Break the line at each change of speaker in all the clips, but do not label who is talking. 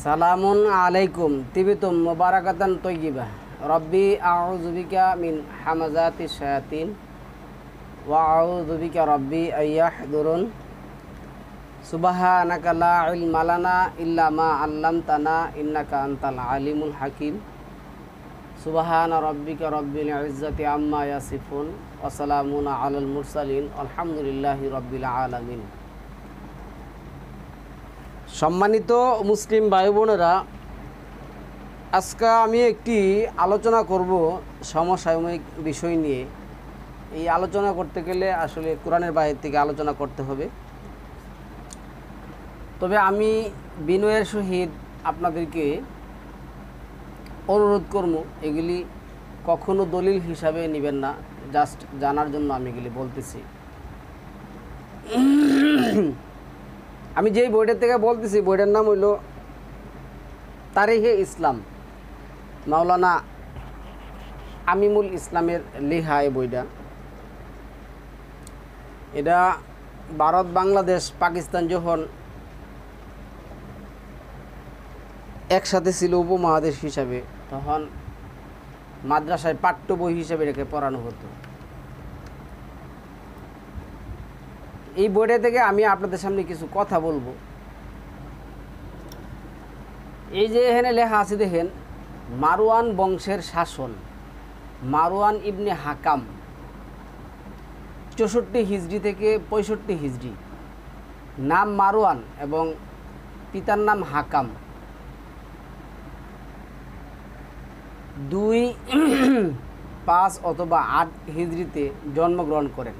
সালামুন আলাইকুম তিবিতুম মুবারাকাতান তয়্যিবা রব্বি আউযু বিকা মিন হামাযাতিশ শায়াতিন ওয়া আউযু বিকা রব্বি আইয়াহদুরুন সুবহানাকা লা ইলমা লানা ইল্লা মা আল্লামতানা ইন্নাকা আনতাল আলিমুল হাকিম সুবহানা রাব্বিকা রব্বিল ইজ্জাতি আম্মা ইয়াসিফুন ওয়া সালামুন আলাল মুরসালিন আলহামদুলিল্লাহি রাব্বিল আলামিন। সম্মানিত মুসলিম ভাই বোনেরা, আজকে আমি একটি আলোচনা করব সমসাময়িক বিষয় নিয়ে। এই আলোচনা করতে গেলে আসলে কোরআনের বাইরে থেকে আলোচনা করতে হবে। তবে আমি বিনয়ের সহিত আপনাদেরকে অনুরোধ করব, এগুলি কখনো দলিল হিসাবে নেবেন না, জাস্ট জানার জন্য আমি এগুলি বলতেছি। আমি যেই বইটার থেকে বলতেছি, বইটার নাম হইল তারিখে ইসলাম, মাওলানা আমিমুল ইসলামের লেখা। এই বইটা, এটা ভারত, বাংলাদেশ, পাকিস্তান যখন একসাথে ছিল উপমহাদেশ হিসাবে, তখন মাদ্রাসায় পাঠ্য বই হিসাবে রেখে পড়ানো হতো। এই বইটা থেকে আমি আপনাদের সামনে কিছু কথা বলবো। এই যে এখানে লেখা আছে দেখেন, মারওয়ান বংশের শাসন, মারওয়ান ইবনে হাকাম 64 হিজরি থেকে 65 হিজরি। নাম মারওয়ান এবং পিতার নাম হাকাম। 2, 5 অথবা 8 হিজরিতে জন্মগ্রহণ করেন।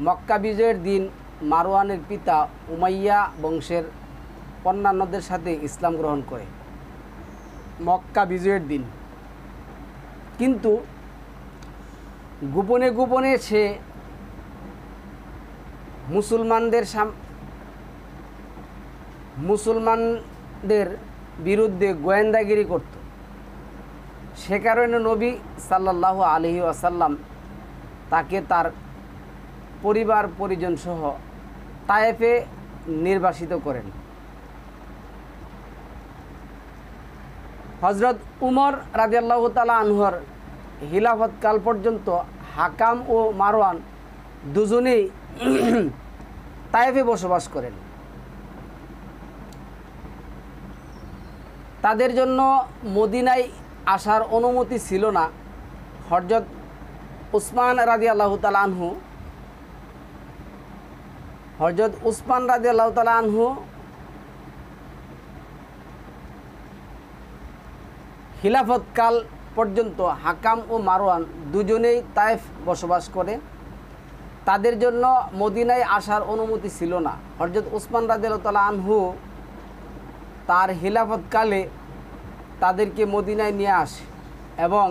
মক্কা বিজয়ের দিন মারওয়ানের পিতা উমাইয়া বংশের অন্যান্যদের সাথে ইসলাম গ্রহণ করে, মক্কা বিজয়ের দিন। কিন্তু গোপনে গোপনে সে মুসলমানদের বিরুদ্ধে গোয়েন্দাগিরি করত। সে কারণে নবী সাল্লাল্লাহু আলাইহি ওয়াসাল্লাম তাকে তার পরিবার পরিজন সহ তায়েফে নির্বাসিত করেন। হযরত উমর রাদিয়াল্লাহু তাআলা আনহুর খিলাফতকাল পর্যন্ত হাকাম ও মারওয়ান দুজনেই তায়েফে বসবাস করেন। তাদের জন্য মদিনায় আসার অনুমতি ছিল না। হযরত উসমান রাদিয়াল্লাহু তাআলা আনহু খিলাফতকাল পর্যন্ত হাকাম ও মারওয়ান দুজনেই তায়েফ বসবাস করে। তাদের জন্য মদিনায় আসার অনুমতি ছিল না। হযরত উসমান রাদিয়াল্লাহু তাআলা আনহু তার খিলাফতকালে তাদেরকে মদিনায় নিয়ে আসে এবং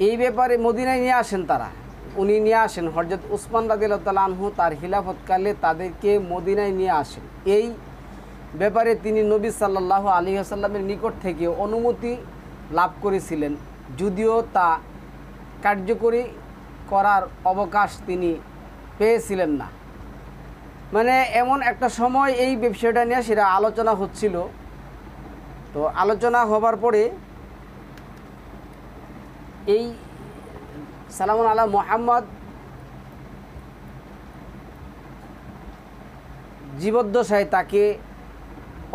এই ব্যাপারে মদিনায় নিয়ে আসেন। উনি নিয়ে আসেন। হযরত উসমান রাদিয়াল্লাহু তাআলা আনহু তার খিলাফতকালে তাদেরকে মদিনায় নিয়ে আসেন। এই ব্যাপারে তিনি নবী সাল্লাল্লাহু আলাইহি ওয়াসাল্লামের নিকট থেকে অনুমতি লাভ করেছিলেন, যদিও তা কার্যকরী করার অবকাশ তিনি পেয়েছিলেন না। মানে এমন একটা সময় এই বিষয়টা নিয়ে সেটা আলোচনা হচ্ছিল। তো আলোচনা হবার পরে এই সালামুন আলা মুহাম্মদ জীবদ্দশায় তাকে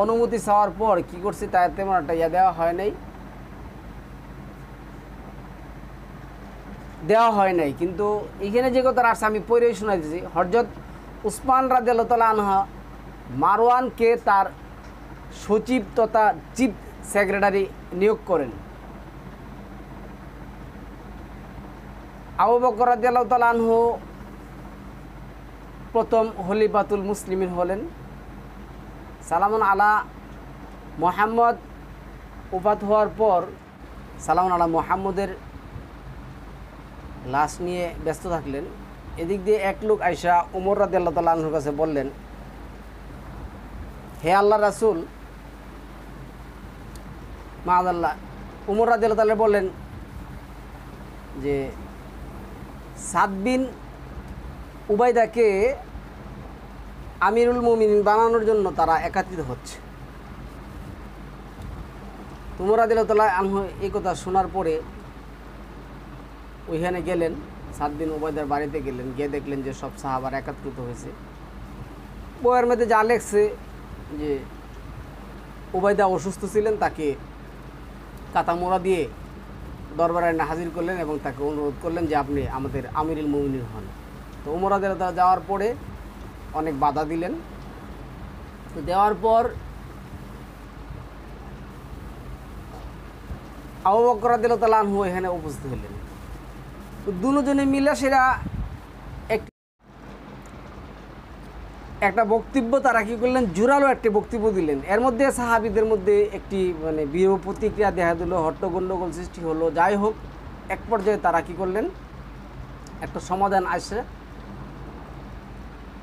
অনুমতি চাওয়ার পর কি করছে, তার তেমন একটা দেওয়া হয় নাই। কিন্তু এখানে যে কথা আসছে আমি পড়ে শোনাই দিয়েছি। হযরত উসমান রাদিয়াল্লাহু তাআলা আনহু মারওয়ানকে তার সচিব তথা চিফ সেক্রেটারি নিয়োগ করেন। আবু বকর রাদিয়াল্লাহু তাআলা আনহু প্রথম খলিফাতুল মুসলিমিন হলেন। সালামুন আলা মুহাম্মদ ওফাত হওয়ার পর সালামুন আলা মুহাম্মদের লাশ নিয়ে ব্যস্ত থাকলেন। এদিক দিয়ে এক লোক আয়সা উমর রাদিয়াল্লাহু তাআলা আনহুর কাছে বললেন, হে আল্লাহর রাসূল, মাআযাল্লাহ। উমর রাদিয়াল্লাহু তাআলা বললেন, যে সাদ বিন উবাইদাকে আমিরুল মুমিনিন বানানোর জন্য তারা একত্রিত হচ্ছে। উমর রাদিয়াল্লাহু আনহু এই কথা শোনার পরে ওইখানে গেলেন, 7 দিন উবাইদার বাড়িতে গেলেন, গিয়ে দেখলেন যে সব সাহাবারা একত্রিত হয়েছে। বইয়ের মধ্যে যা লেখছে যে উবাইদা অসুস্থ ছিলেন, তাকে কাতামোড়া দিয়ে দরবারে এনে হাজির করলেন এবং তাকে অনুরোধ করলেন যে আপনি আমাদের আমিরুল মুমিনিন হন। তো উমর রাদিয়াল্লাহু আনহু যাওয়ার পরে অনেক বাধা দিলেন। তো দেওয়ার পর আবু বকর রাদিয়াল্লাহু আনহু এখানে উপস্থিত হলেন। তো দুজনে মিলে সেরা একটা বক্তব্য তারা কী করলেন, জোরালো একটি বক্তব্য দিলেন। এর মধ্যে সাহাবীদের মধ্যে একটি মানে বিরূপ প্রতিক্রিয়া দেখা দিল, হট্টগণ্ডগোল সৃষ্টি হলো। যাই হোক, এক পর্যায়ে তারা কী করলেন, একটা সমাধান আসে,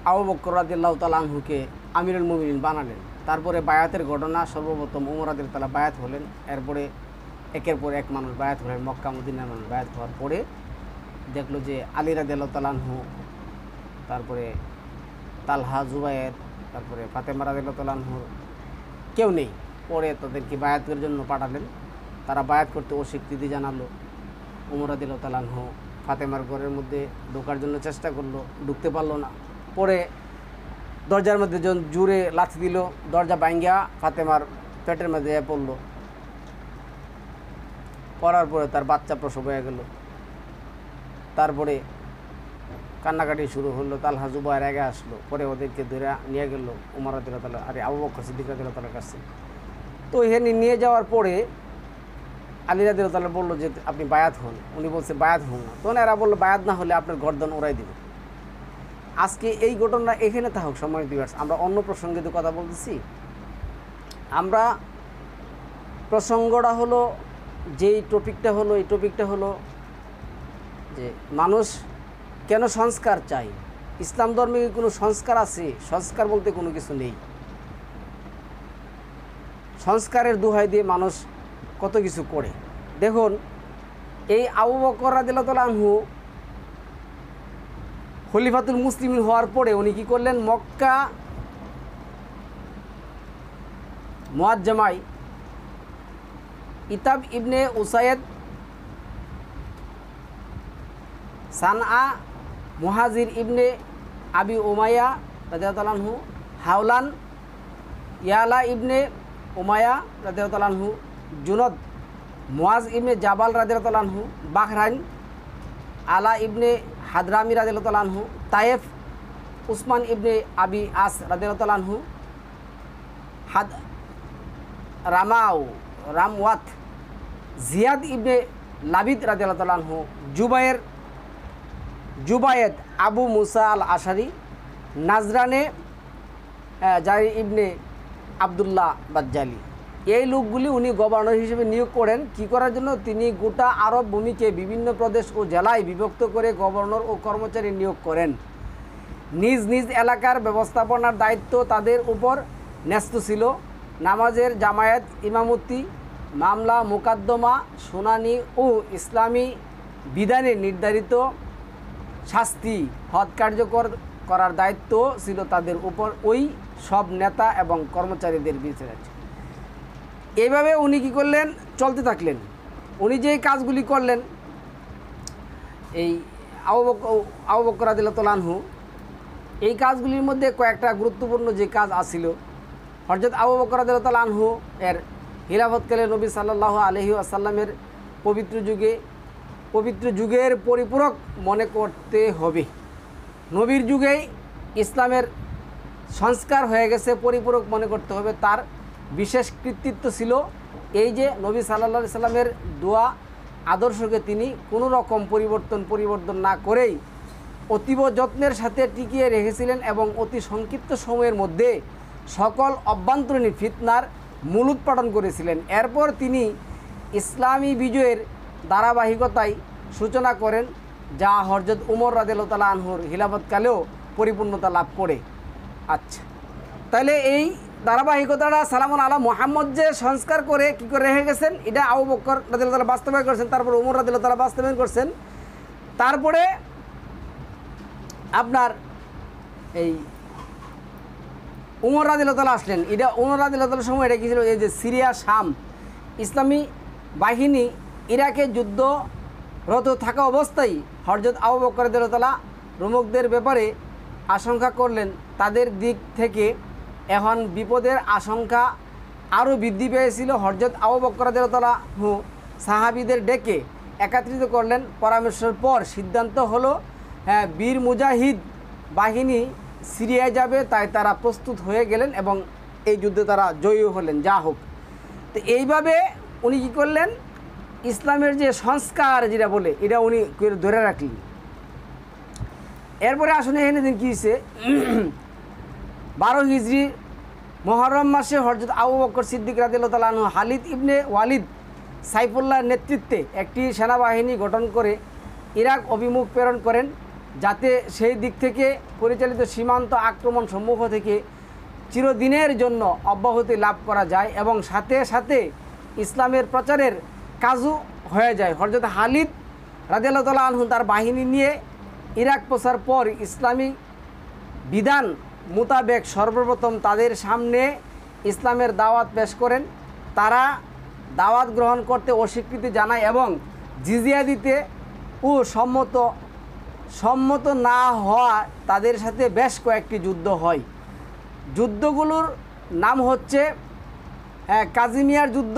আবু বকর রাদিয়াল্লাহু তাআলা আনহুকে আমিরুল মুমিনিন বানালেন। তারপরে বায়াতের ঘটনা, সর্বপ্রথম ওমর রাদিয়াল্লাহু তাআলা বায়াত হলেন। এরপরে একের পর এক মানুষ বায়াত হলেন। মক্কা মদিনার মানুষ বায়াত হওয়ার পরে দেখলো যে আলী রাদিয়াল্লাহু তাআলা আনহু, তারপরে তালহা, জুবায়ের, তারপরে ফাতেমা রাদিয়াল্লাহু তাআলা আনহুর কেউ নেই। পরে তাদেরকে বায়াতের জন্য পাঠালেন। তারা বায়াত করতে অস্বীকৃতি জানালো। ওমর রাদিয়াল্লাহু তাআলা আনহু ফাতেমার ঘরের মধ্যে ঢোকার জন্য চেষ্টা করলো, ঢুকতে পারলো না। পরে দরজার মধ্যে জোরে লাথি দিল, দরজা ভাঙ্গিয়া ফাতেমার পেটের মধ্যে পড়লো। পড়ার পরে তার বাচ্চা প্রসব হয়ে গেল। তারপরে কান্নাকাটি শুরু হলো। তালহা, জুবায়ের আগে আসলো, পরে ওদেরকে ধরে নিয়ে গেল ওমর রাদিয়াল্লাহু তাআলা আবু বকর সিদ্দিক রাদিয়াল্লাহু তাআলার কাছে। তো এখানে নিয়ে যাওয়ার পরে আলী রাদিয়াল্লাহু তাআলা বললো যে আপনি বায়াত হন। উনি বলছে বায়াত হন না। তখন এরা বললো বায়াত না হলে আপনার গর্দন ওড়াই দেবে। আজকে এই ঘটনা এখানে থাকুক, সময় দিবস, আমরা অন্য প্রসঙ্গে তো কথা বলতেছি। আমরা প্রসঙ্গটা হলো, যেই টপিকটা হলো, এই টপিকটা হলো যে মানুষ কেন সংস্কার চাই। ইসলাম ধর্মে কি কোনো সংস্কার আছে? সংস্কার বলতে কোনো কিছু নেই। সংস্কারের দোহাই দিয়ে মানুষ কত কিছু করে। দেখুন, এই আবু বকর রাদিয়াল্লাহু তাআলা আনহু খলিফাতুল মুসলিমিন হওয়ার পরে উনি কী করলেন, মক্কা মুআজ্জামায় ইতাব ইবনে উসাইদ, সানআ মুহাজির ইবনে আবি উমাইয়া রাদিয়াল্লাহু তাআলা আনহু, হাওলান ইয়ালা ইবনে উমাইয়া রাদিয়াল্লাহু তাআলা আনহু, জুনদ মুয়াজ ইবনে জাবাল রাদিয়াল্লাহু তাআলা আনহু, বাহরাইন আলা ইবনে হাদরামি রাদিয়াল্লাহু তাআলা আনহু, তায়েফ উসমান ইবনে আবি আস রাদিয়াল্লাহু তাআলা আনহু, রামওয়াত জিয়াদ ইবনে লাবিদ রাদিয়াল্লাহু তাআলা আনহু, জুবায়েদ আবু মুসা আল আশারি, নাজরানে জারি ইবনে আবদুল্লাহ বাজ্জালি। এই লোকগুলি উনি গভর্নর হিসেবে নিয়োগ করেন। কি করার জন্য? তিনি গোটা আরব ভূমিকে বিভিন্ন প্রদেশ ও জেলায় বিভক্ত করে গভর্নর ও কর্মচারী নিয়োগ করেন। নিজ নিজ এলাকার ব্যবস্থাপনার দায়িত্ব তাদের উপর ন্যস্ত ছিল। নামাজের জামায়াত, ইমামতি, মামলা মোকদ্দমা শুনানি ও ইসলামী বিধানে নির্ধারিত শাস্তি হদ কার্যকর করার দায়িত্ব ছিল তাদের উপর ওই সব নেতা এবং কর্মচারীদের বিচার। এইভাবে উনি কী করলেন, চলতে থাকলেন। উনি যে কাজগুলি করলেন, এই আবু বকর রাদিয়াল্লাহু তাআলা আনহু, এই কাজগুলির মধ্যে কয়েকটা গুরুত্বপূর্ণ যে কাজ আছিল। হযরত আবু বকর রাদিয়াল্লাহু তাআলা আনহু এর খিলাফতকালে নবী সাল্লাল্লাহু আলাইহি ওয়াসাল্লামের পবিত্র যুগের পরিপূরক মনে করতে হবে। নবীর যুগেই ইসলামের সংস্কার হয়ে গেছে, পরিপূরক মনে করতে হবে। তার বিশেষ কৃতিত্ব ছিল এই যে নবী সাল্লাল্লাহু আলাইহি সাল্লামের দোয়া আদর্শকে তিনি কোনো রকম পরিবর্তন না করেই অতীব যত্নের সাথে টিকিয়ে রেখেছিলেন এবং অতি সংক্ষিপ্ত সময়ের মধ্যে সকল অভ্যন্তরীণ ফিতনার মূলোৎপাটন করেছিলেন। এরপর তিনি ইসলামী বিজয়ের ধারাবাহিকতায় সূচনা করেন, যা হযরত উমর রাদিয়াল্লাহু তাআলা আনহুর খিলাফতকালেও পরিপূর্ণতা লাভ করে। আচ্ছা, তাহলে এই ধারাবাহিকতাটা সালামুন আলা মুহাম্মদ যে সংস্কার করে কী করে রেখে গেছেন, এটা আবু বকর রাদিয়াল্লাহু তাআলা বাস্তবায়ন করছেন, তারপর উমর রাদিয়াল্লাহু তাআলা বাস্তবায়ন করছেন। তারপরে আপনার এই উমর রাদিয়াল্লাহু তাআলা আসলেন। এটা উমর রাদিয়াল্লাহু তাআলার সময় এটা কী ছিল, এই যে সিরিয়া শাম ইসলামী বাহিনী ইরাকে যুদ্ধরত থাকা অবস্থায় হযরত আবু বকর রাদিয়াল্লাহু তাআলা রোমকদের ব্যাপারে আশঙ্কা করলেন। তাদের দিক থেকে এখন বিপদের আশঙ্কা আরও বৃদ্ধি পেয়েছিল। হযরত আবু বকর রাদিয়াল্লাহু তাআলা সাহাবীদের ডেকে একত্রিত করলেন। পরামর্শের পর সিদ্ধান্ত হলো বীর মুজাহিদ বাহিনী সিরিয়ায় যাবে, তাই তারা প্রস্তুত হয়ে গেলেন এবং এই যুদ্ধে তারা জয়ী হলেন। যা হোক, তো এইভাবে উনি কী করলেন, ইসলামের যে সংস্কার যেটা বলে এটা উনি ধরে রাখলেন। এরপরে আসলে এখানে দিন কী হয়েছে, 12 হিজরি মুহররম মাসে হযরত আবু বকর সিদ্দিক রাদিয়াল্লাহু তাআলা আনহু খালিদ ইবনে ওয়ালিদ সাইফুল্লাহর নেতৃত্বে একটি সেনাবাহিনী গঠন করে ইরাক অভিমুখ প্রেরণ করেন, যাতে সেই দিক থেকে পরিচালিত সীমান্ত আক্রমণ সম্মুখ থেকে চিরদিনের জন্য অব্যাহতি লাভ করা যায় এবং সাথে সাথে ইসলামের প্রচারের কাজও হয়ে যায়। হযরত খালিদ রাদিয়াল্লাহু তাআলা আনহু তার বাহিনী নিয়ে ইরাক পৌঁছার পর ইসলামী বিধান মোতাবেক সর্বপ্রথম তাদের সামনে ইসলামের দাওয়াত পেশ করেন। তারা দাওয়াত গ্রহণ করতে অস্বীকৃতি জানায় এবং জিজিয়া দিতে ও সম্মত না হওয়া তাদের সাথে বেশ কয়েকটি যুদ্ধ হয়। যুদ্ধগুলোর নাম হচ্ছে কাজিমিয়ার যুদ্ধ,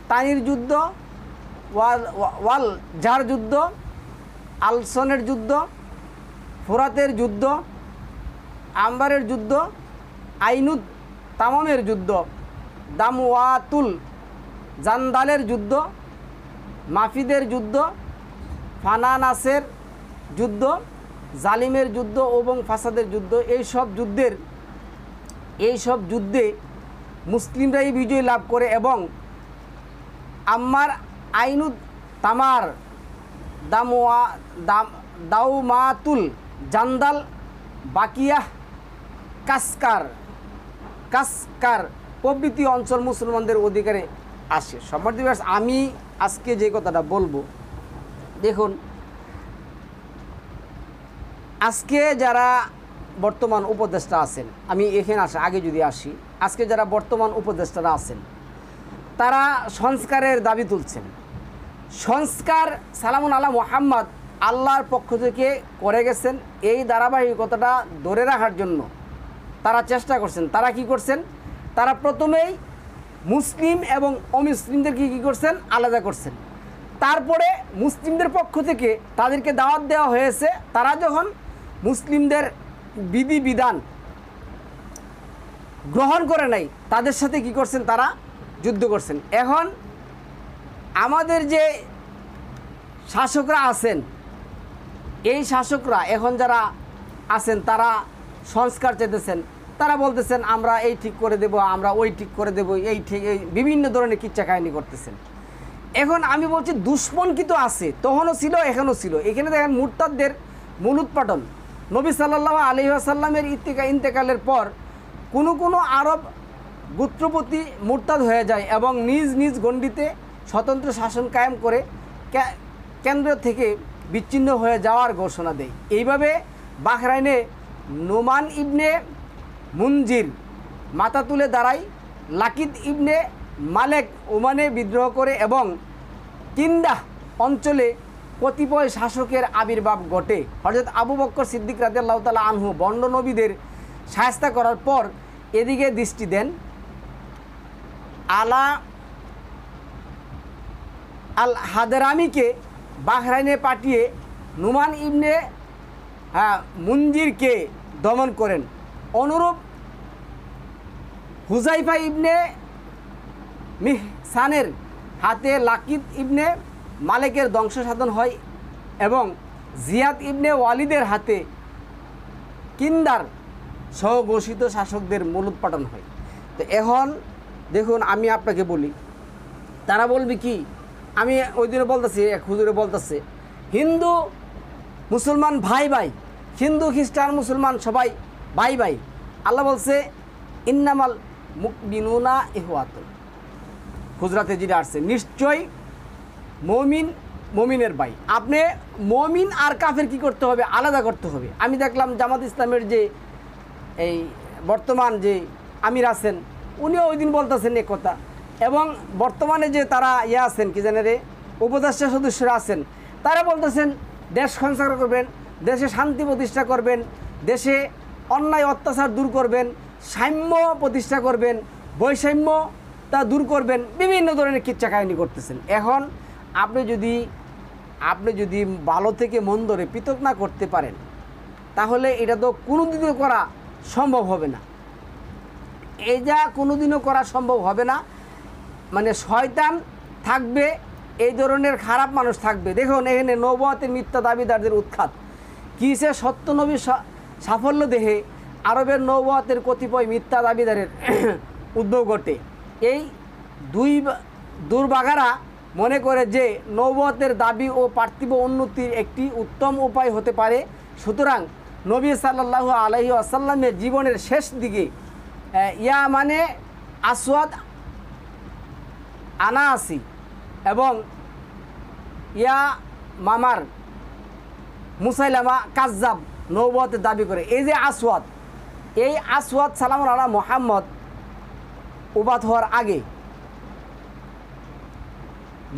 তানির যুদ্ধ, ওয়াল জার যুদ্ধ, আলসনের যুদ্ধ, ফোরাতের যুদ্ধ, আম্বারের যুদ্ধ, আইনুদ তামামের যুদ্ধ, দামওয়াতুল জান্দালের যুদ্ধ, মাফিদের যুদ্ধ, ফানানাসের যুদ্ধ, জালিমের যুদ্ধ এবং ফাসাদের যুদ্ধ। এই সব যুদ্ধে মুসলিমরাই বিজয় লাভ করে এবং আম্মার, আইনুদ তামার, দাউমাতুল জান্দাল, বাকিয়াহ, কাসকার প্রভৃতি অঞ্চল মুসলমানদের অধিকারে আসে। সম্মানিত ভিউয়ার্স, আমি আজকে যে কথাটা বলবো, দেখুন আজকে যারা বর্তমান উপদেষ্টা আছেন, আমি এখানে আগে যদি আসি, আজকে যারা বর্তমান উপদেষ্টারা আছেন তারা সংস্কারের দাবি তুলছেন। সংস্কার সালামুন আলা মুহাম্মদ আল্লাহর পক্ষ থেকে করে গেছেন, এই ধারাবাহিকতাটা ধরে রাখার জন্য তারা চেষ্টা করছেন। তারা কি করছেন, তারা প্রথমেই মুসলিম এবং অমুসলিমদেরকে কী করছেন, আলাদা করছেন। তারপরে মুসলিমদের পক্ষ থেকে তাদেরকে দাওয়াত দেওয়া হয়েছে, তারা যখন মুসলিমদের বিধিবিধান গ্রহণ করে নাই তাদের সাথে কি করছেন, তারা যুদ্ধ করছেন। এখন আমাদের যে শাসকরা আছেন, এই শাসকরা এখন যারা আছেন তারা সংস্কার চেতেছেন, তারা বলতেছেন আমরা এই ঠিক করে দেব, আমরা ওই ঠিক করে দেব, এই ঠিক, এই বিভিন্ন ধরনের কিচ্ছা কাহিনী করতেছেন। এখন আমি বলছি দুশ্মন কি তো আছে, তখনও ছিল এখনও ছিল। এখানে দেখেন মুরতাদদের মূল উৎপাটন। নবী সাল্লাল্লাহু আলাইহি ওয়াসাল্লামের ইন্তেকালের পর কোনো আরব গোত্রপতি মুরতাদ হয়ে যায় এবং নিজ নিজ গণ্ডিতে স্বতন্ত্র শাসন কায়েম করে কেন্দ্র থেকে বিচ্ছিন্ন হয়ে যাওয়ার ঘোষণা দেয়। এইভাবে বাহরাইনে নোমান ইবনে মুনজির মাথা তুলে দাঁড়ায়, লাকিদ ইবনে মালেক ওমানে বিদ্রোহ করে এবং কিন্দাহ অঞ্চলে কতিপয় শাসকের আবির্ভাব ঘটে। হযরত আবু বকর সিদ্দিক রাদিয়াল্লাহু তাআলা আনহু বন্ড নবীদের শায়েস্তা করার পর এদিকে দৃষ্টি দেন। আলা আল হাদরামিকে বাহরাইনে পাঠিয়ে নুমান ইবনে মুনজিরকে দমন করেন। অনুরূপ হুজাইফা ইবনে মিহসানের হাতে লাকিদ ইবনে মালেকের ধ্বংস সাধন হয় এবং জিয়াদ ইবনে ওয়ালিদের হাতে কিন্দার সহ ঘোষিত শাসকদের মূলোৎপাটন হয়। তো এখন দেখুন আমি আপনাকে বলি, তারা বলবে কি, আমি ওই দিনে বলতেছি, এক হুজুরে বলতেছে হিন্দু মুসলমান ভাই ভাই, হিন্দু খ্রিস্টান মুসলমান সবাই ভাই ভাই। আল্লাহ বলছে ইন্নামাল মুমিনুনা ইখওয়াতুন, হুজরাতে যেটা আসছে, নিশ্চয় মুমিন মমিনের ভাই। আপনি মমিন আর কাফের কি করতে হবে, আলাদা করতে হবে। আমি দেখলাম জামাত ইসলামের যে এই বর্তমান যে আমির আছেন, উনিও ওই দিন বলতেছেন এ কথা, এবং বর্তমানে যে তারা আছেন কি জানে রে, উপদেষ্টা সদস্যরা আছেন, তারা বলতেছেন দেশ সংস্কার করবেন, দেশে শান্তি প্রতিষ্ঠা করবেন, দেশে অন্যায় অত্যাচার দূর করবেন, সাম্য প্রতিষ্ঠা করবেন, বৈষম্য তা দূর করবেন, বিভিন্ন ধরনের কিচ্ছা কাহিনী করতেছেন। এখন আপনি যদি ভালো থেকে মন্দরে পৃথক না করতে পারেন, তাহলে এটা তো কোনোদিনও করা সম্ভব হবে না। এই যা কোনোদিনও করা সম্ভব হবে না, মানে শয়তান থাকবে, এই ধরনের খারাপ মানুষ থাকবে। দেখুন এখানে নবুয়তের মিথ্যা দাবিদারদের উৎখাত কিসে সত্য নবীর সাফল্য দেহে আরবের নবুয়তের কতিপয় মিথ্যা দাবিদারের উদ্ভব ঘটে। এই দুর্ভাগারা মনে করে যে নবুয়তের দাবি ও পার্থিব উন্নতির একটি উত্তম উপায় হতে পারে। সুতরাং নবী সাল্লাল্লাহু আলাইহি ওয়াসাল্লামের জীবনের শেষ দিকে মানে আসওয়াদ আনাসি এবং মামার মুসাইলামা কাজ্জাব নবুয়তের দাবি করে। এই যে আসওয়াদ সালামুন আলা মুহাম্মদ উবাত হওয়ার আগে,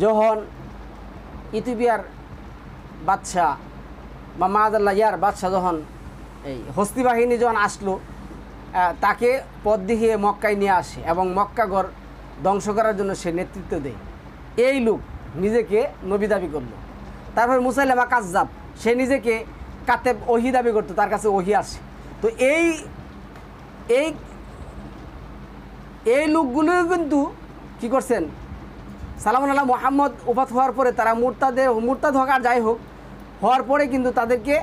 যখন ইথিওপিয়ার বাদশাহ বা মাদাল্লাহ বাদশাহ যখন এই হস্তি বাহিনী যখন আসলো, তাকে পথ দেখিয়ে মক্কায় নিয়ে আসে এবং মক্কাগড় ধ্বংস করার জন্য সে নেতৃত্ব দেয়। এই লোক নিজেকে নবী দাবি করলো। তারপর মুসাইলামা কাজ্জাব, সে নিজেকে কাতেব ওহি দাবি করতো, তার কাছে ওহি আসে। তো এই লোকগুলোও কিন্তু কী করছেন, সালামুন আলাইহি মুহাম্মদ ওফাত হওয়ার পরে তারা মুরতাদ হোক আর যাই হোক, হওয়ার পরে কিন্তু তাদেরকে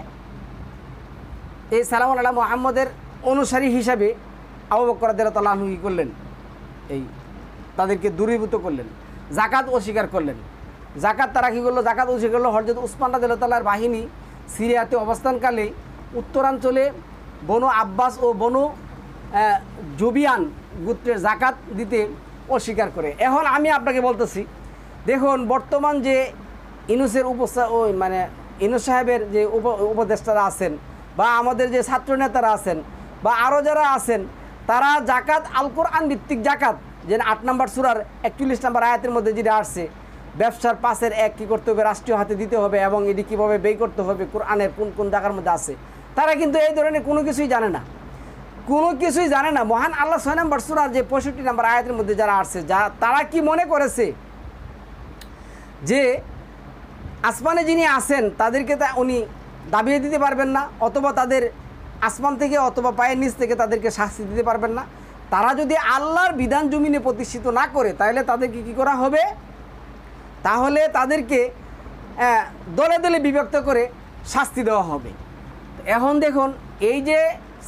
এই সালামুন আলাইহি মুহাম্মদের অনুসারী হিসাবে আবু বকর রাদিয়াল্লাহু আনহু কী করলেন, তাদেরকে দূরীভূত করলেন, জাকাত অস্বীকার করলেন। জাকাত তারা কী করলো, জাকাত অস্বীকার করলো। হযরত উসমান রাদিয়াল্লাহু তাআলার বাহিনী সিরিয়াতে অবস্থানকালে উত্তরাঞ্চলে বনু আব্বাস ও বনু জুবিয়ান গোত্রের জাকাত দিতে অস্বীকার করে। এখন আমি আপনাকে বলতেছি, দেখুন বর্তমান যে ইউনূস সাহেবের যে উপদেষ্টারা আছেন, বা আমাদের যে ছাত্র নেতারা আছেন, বা আরও যারা আছেন, তারা জাকাত আল কোরআন ভিত্তিক জাকাত, যে 8 নম্বর সূরার 41 নম্বর আয়াতের মধ্যে যেটা আসছে, ব্যবসার 5-এর 1 কী করতে হবে, রাষ্ট্রীয় হাতে দিতে হবে, এবং এটি কীভাবে ব্যয় করতে হবে কোরআনের কোন কোন জায়গার মধ্যে আছে, তারা কিন্তু এই ধরনের কোনো কিছুই জানে না। মহান আল্লাহ 6 নম্বর সূরার যে 65 নম্বর আয়াতের মধ্যে যারা আসছে, তারা কি মনে করেছে যে আসমানে যিনি আছেন তাদেরকে উনি দাবিয়ে দিতে পারবেন না, অথবা তাদের আসমান থেকে অথবা পায়ের নিচ থেকে তাদেরকে শাস্তি দিতে পারবেন না। তারা যদি আল্লাহর বিধান জমিনে প্রতিষ্ঠিত না করে, তাহলে তাদেরকে কী করা হবে, তাহলে তাদেরকে দলে দলে বিভক্ত করে শাস্তি দেওয়া হবে। এখন দেখুন, এই যে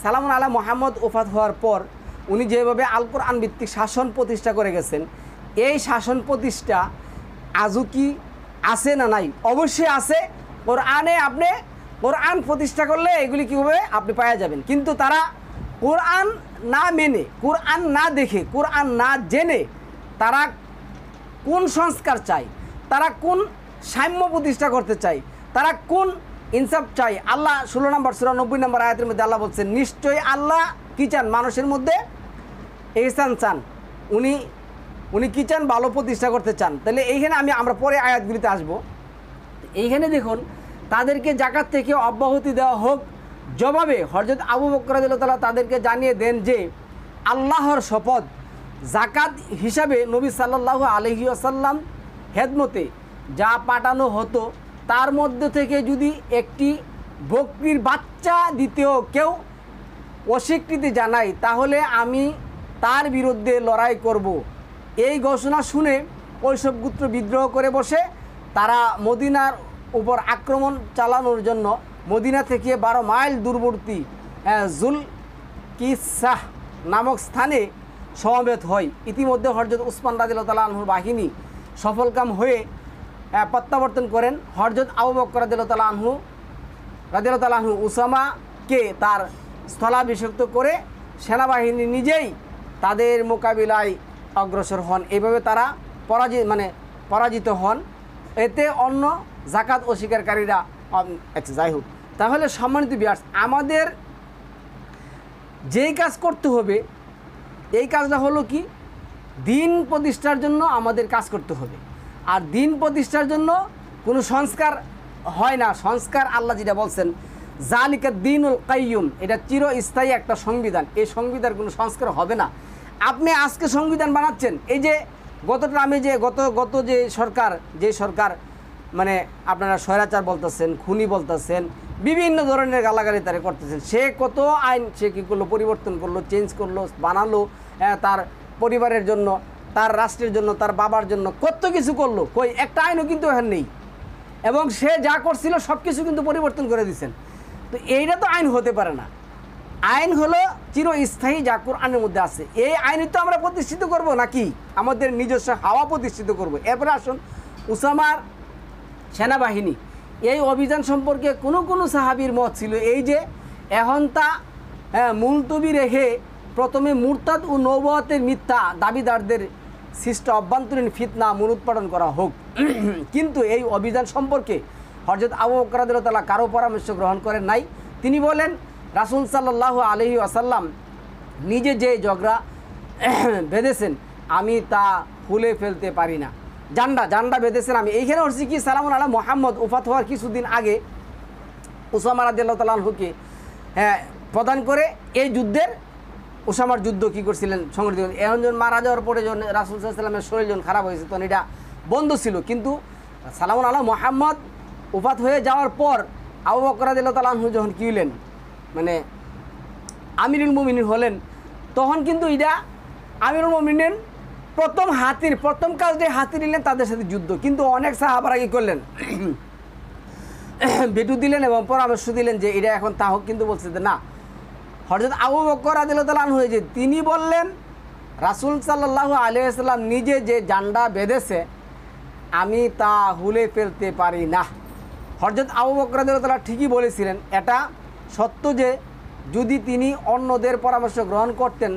সালামুন আলা মুহাম্মদ ওফাত হওয়ার পর উনি যেভাবে আল কোরআন ভিত্তিক শাসন প্রতিষ্ঠা করে গেছেন, এই শাসন প্রতিষ্ঠা আজও কি আছে না নাই? অবশ্যই আছে। কোরআনে আপনি কোরআন প্রতিষ্ঠা করলে এগুলি কীভাবে আপনি পাওয়া যাবেন। কিন্তু তারা কোরআন না মেনে, কোরআন না দেখে, কোরআন না জেনে তারা কোন সংস্কার চায়, তারা কোন সাম্য প্রতিষ্ঠা করতে চায়, তারা কোন ইনসাফ চাই। আল্লাহ 16 নম্বর সূরা 90 নম্বর আয়াতের মধ্যে আল্লাহ বলছেন, নিশ্চয়ই আল্লাহ কী চান, মানুষের মধ্যে ইহসান চান। উনি কী চান, ভালো প্রতিষ্ঠা করতে চান। তাহলে এইখানে আমরা পরে আয়াতগুলিতে আসব। এইখানে দেখুন, তাদেরকে জাকাত থেকে অব্যাহতি দেওয়া হোক। জবাবে হযরত আবু বকর রাদিয়াল্লাহু তাআলা তাদেরকে জানিয়ে দেন যে আল্লাহর শপথ, জাকাত হিসাবে নবী সাল্লাল্লাহু আলাইহি ওয়াসাল্লাম খেদমতে যা পাঠানো হতো, তার মধ্যে থেকে যদি একটি বকরির বাচ্চা দিতেও কেউ অস্বীকৃতি জানায়, তাহলে আমি তার বিরুদ্ধে লড়াই করব। এই ঘোষণা শুনে ওইসব গোত্র বিদ্রোহ করে বসে তারা মদিনার উপর আক্রমণ চালানোর জন্য মদিনা থেকে 12 মাইল দূরবর্তী জুল কিসাহ নামক স্থানে সমবেত হয়। ইতিমধ্যে হযরত উসমান রাদিয়াল্লাহু তাআলা আনহুর বাহিনী সফলকাম হয়ে প্রত্যাবর্তন করেন। হযরত আবু বকর রাদিয়াল্লাহু তাআলা আনহু উসামাকে তার স্থলাভিষিক্ত করে সেনাবাহিনী নিজেই তাদের মোকাবিলায় অগ্রসর হন। এইভাবে তারা পরাজিত হন। এতে অন্য জাকাত অস্বীকারীরা আচ্ছা যাই হোক। তাহলে সম্মানিত ভিউয়ার্স, আমাদের যেই কাজ করতে হবে এই কাজটা হলো কি, দিন প্রতিষ্ঠার জন্য আমাদের কাজ করতে হবে। আর দিন প্রতিষ্ঠার জন্য কোনো সংস্কার হয় না। সংস্কার আল্লাহ যেটা বলছেন জালিকা দ্বীনুল কাইয়ুম, এটা চিরস্থায়ী একটা সংবিধান। এই সংবিধান কোনো সংস্কার হবে না। আপনি আজকে সংবিধান বানাচ্ছেন, এই যে গত যে সরকার মানে আপনারা স্বৈরাচার বলতেছেন, খুনি বলতেছেন, বিভিন্ন ধরনের গালাগালি তারা করতেছেন, সে কত আইন সে কী করলো, পরিবর্তন করলো, চেঞ্জ করলো, বানালো, তার পরিবারের জন্য, তার রাষ্ট্রের জন্য, তার বাবার জন্য কত কিছু করলো, কই একটা আইনও কিন্তু এখন নেই। এবং সে যা করছিল সব কিছু কিন্তু পরিবর্তন করে দিয়েছেন। তো এইটা তো আইন হতে পারে না। আইন হলো চিরস্থায়ী, যা কোরআনের মধ্যে আছে। এই আইনই তো আমরা প্রতিষ্ঠিত করব নাকি আমাদের নিজস্ব হাওয়া প্রতিষ্ঠিত করব। এরপরে আসুন উসামার সেনাবাহিনী, এই অভিযান সম্পর্কে কোনো সাহাবীর মত ছিল এই যে এখন তা মুলতবি রেখে প্রথমে মুরতাদ ও নবুয়তের মিথ্যা দাবিদারদের সৃষ্ট অভ্যন্তরীণ ফিতনা মূলোৎপাটন করা হোক। কিন্তু এই অভিযান সম্পর্কে হযরত আবু বকর রাদিয়াল্লাহু তাআলা কারো পরামর্শ গ্রহণ করেন নাই। তিনি বলেন রাসূল সাল্লাল্লাহু আলাইহি ওয়াসাল্লাম নিজে যে ঝগড়া বেঁধেছেন আমি তা খুলে ফেলতে পারি না। জান্ডা বেঁধেছেন আমি। এইখানে হচ্ছে কি, সালামুন আলা মুহাম্মদ ওফাত হওয়ার কিছুদিন আগে উসামা রাদিয়াল্লাহু তাআলা আনহুকে প্রদান করে এই যুদ্ধের উসামার যুদ্ধ কী করছিলেন সংগঠিত। এখন মারা যাওয়ার পরে যখন রাসূল সাল্লাল্লাহু আলাইহি ওয়াসাল্লামের শরীর যখন খারাপ হয়েছে তখন এটা বন্ধ ছিল। কিন্তু সালামুন আলা মুহাম্মদ ওফাত হয়ে যাওয়ার পর আবু বকর রাদিয়াল্লাহু তাআলা আনহু যখন কী হলেন মানে আমিরুল মুমিনিন হলেন, তখন কিন্তু এটা আমিরুল মুমিনিন প্রথম কাজটাই হাতি নিলেন তাদের সাথে যুদ্ধ। কিন্তু অনেক সাহাবারা কী করলেন, বেটু দিলেন এবং পরামর্শ দিলেন যে এটা এখন তা হোক। কিন্তু বলছে যে না, হযরত আবু বকর রাদিয়াল্লাহু তাআলা আনহু যে তিনি বললেন রাসূল সাল্লাল্লাহু আলাইহি ওয়াসাল্লাম নিজে যে জান্ডা বেঁধেছে আমি তা হুলে ফেলতে পারি না। হযরত আবু বকর রাদিয়াল্লাহু তাআলা ঠিকই বলেছিলেন। এটা সত্য যে যদি তিনি অন্যদের পরামর্শ গ্রহণ করতেন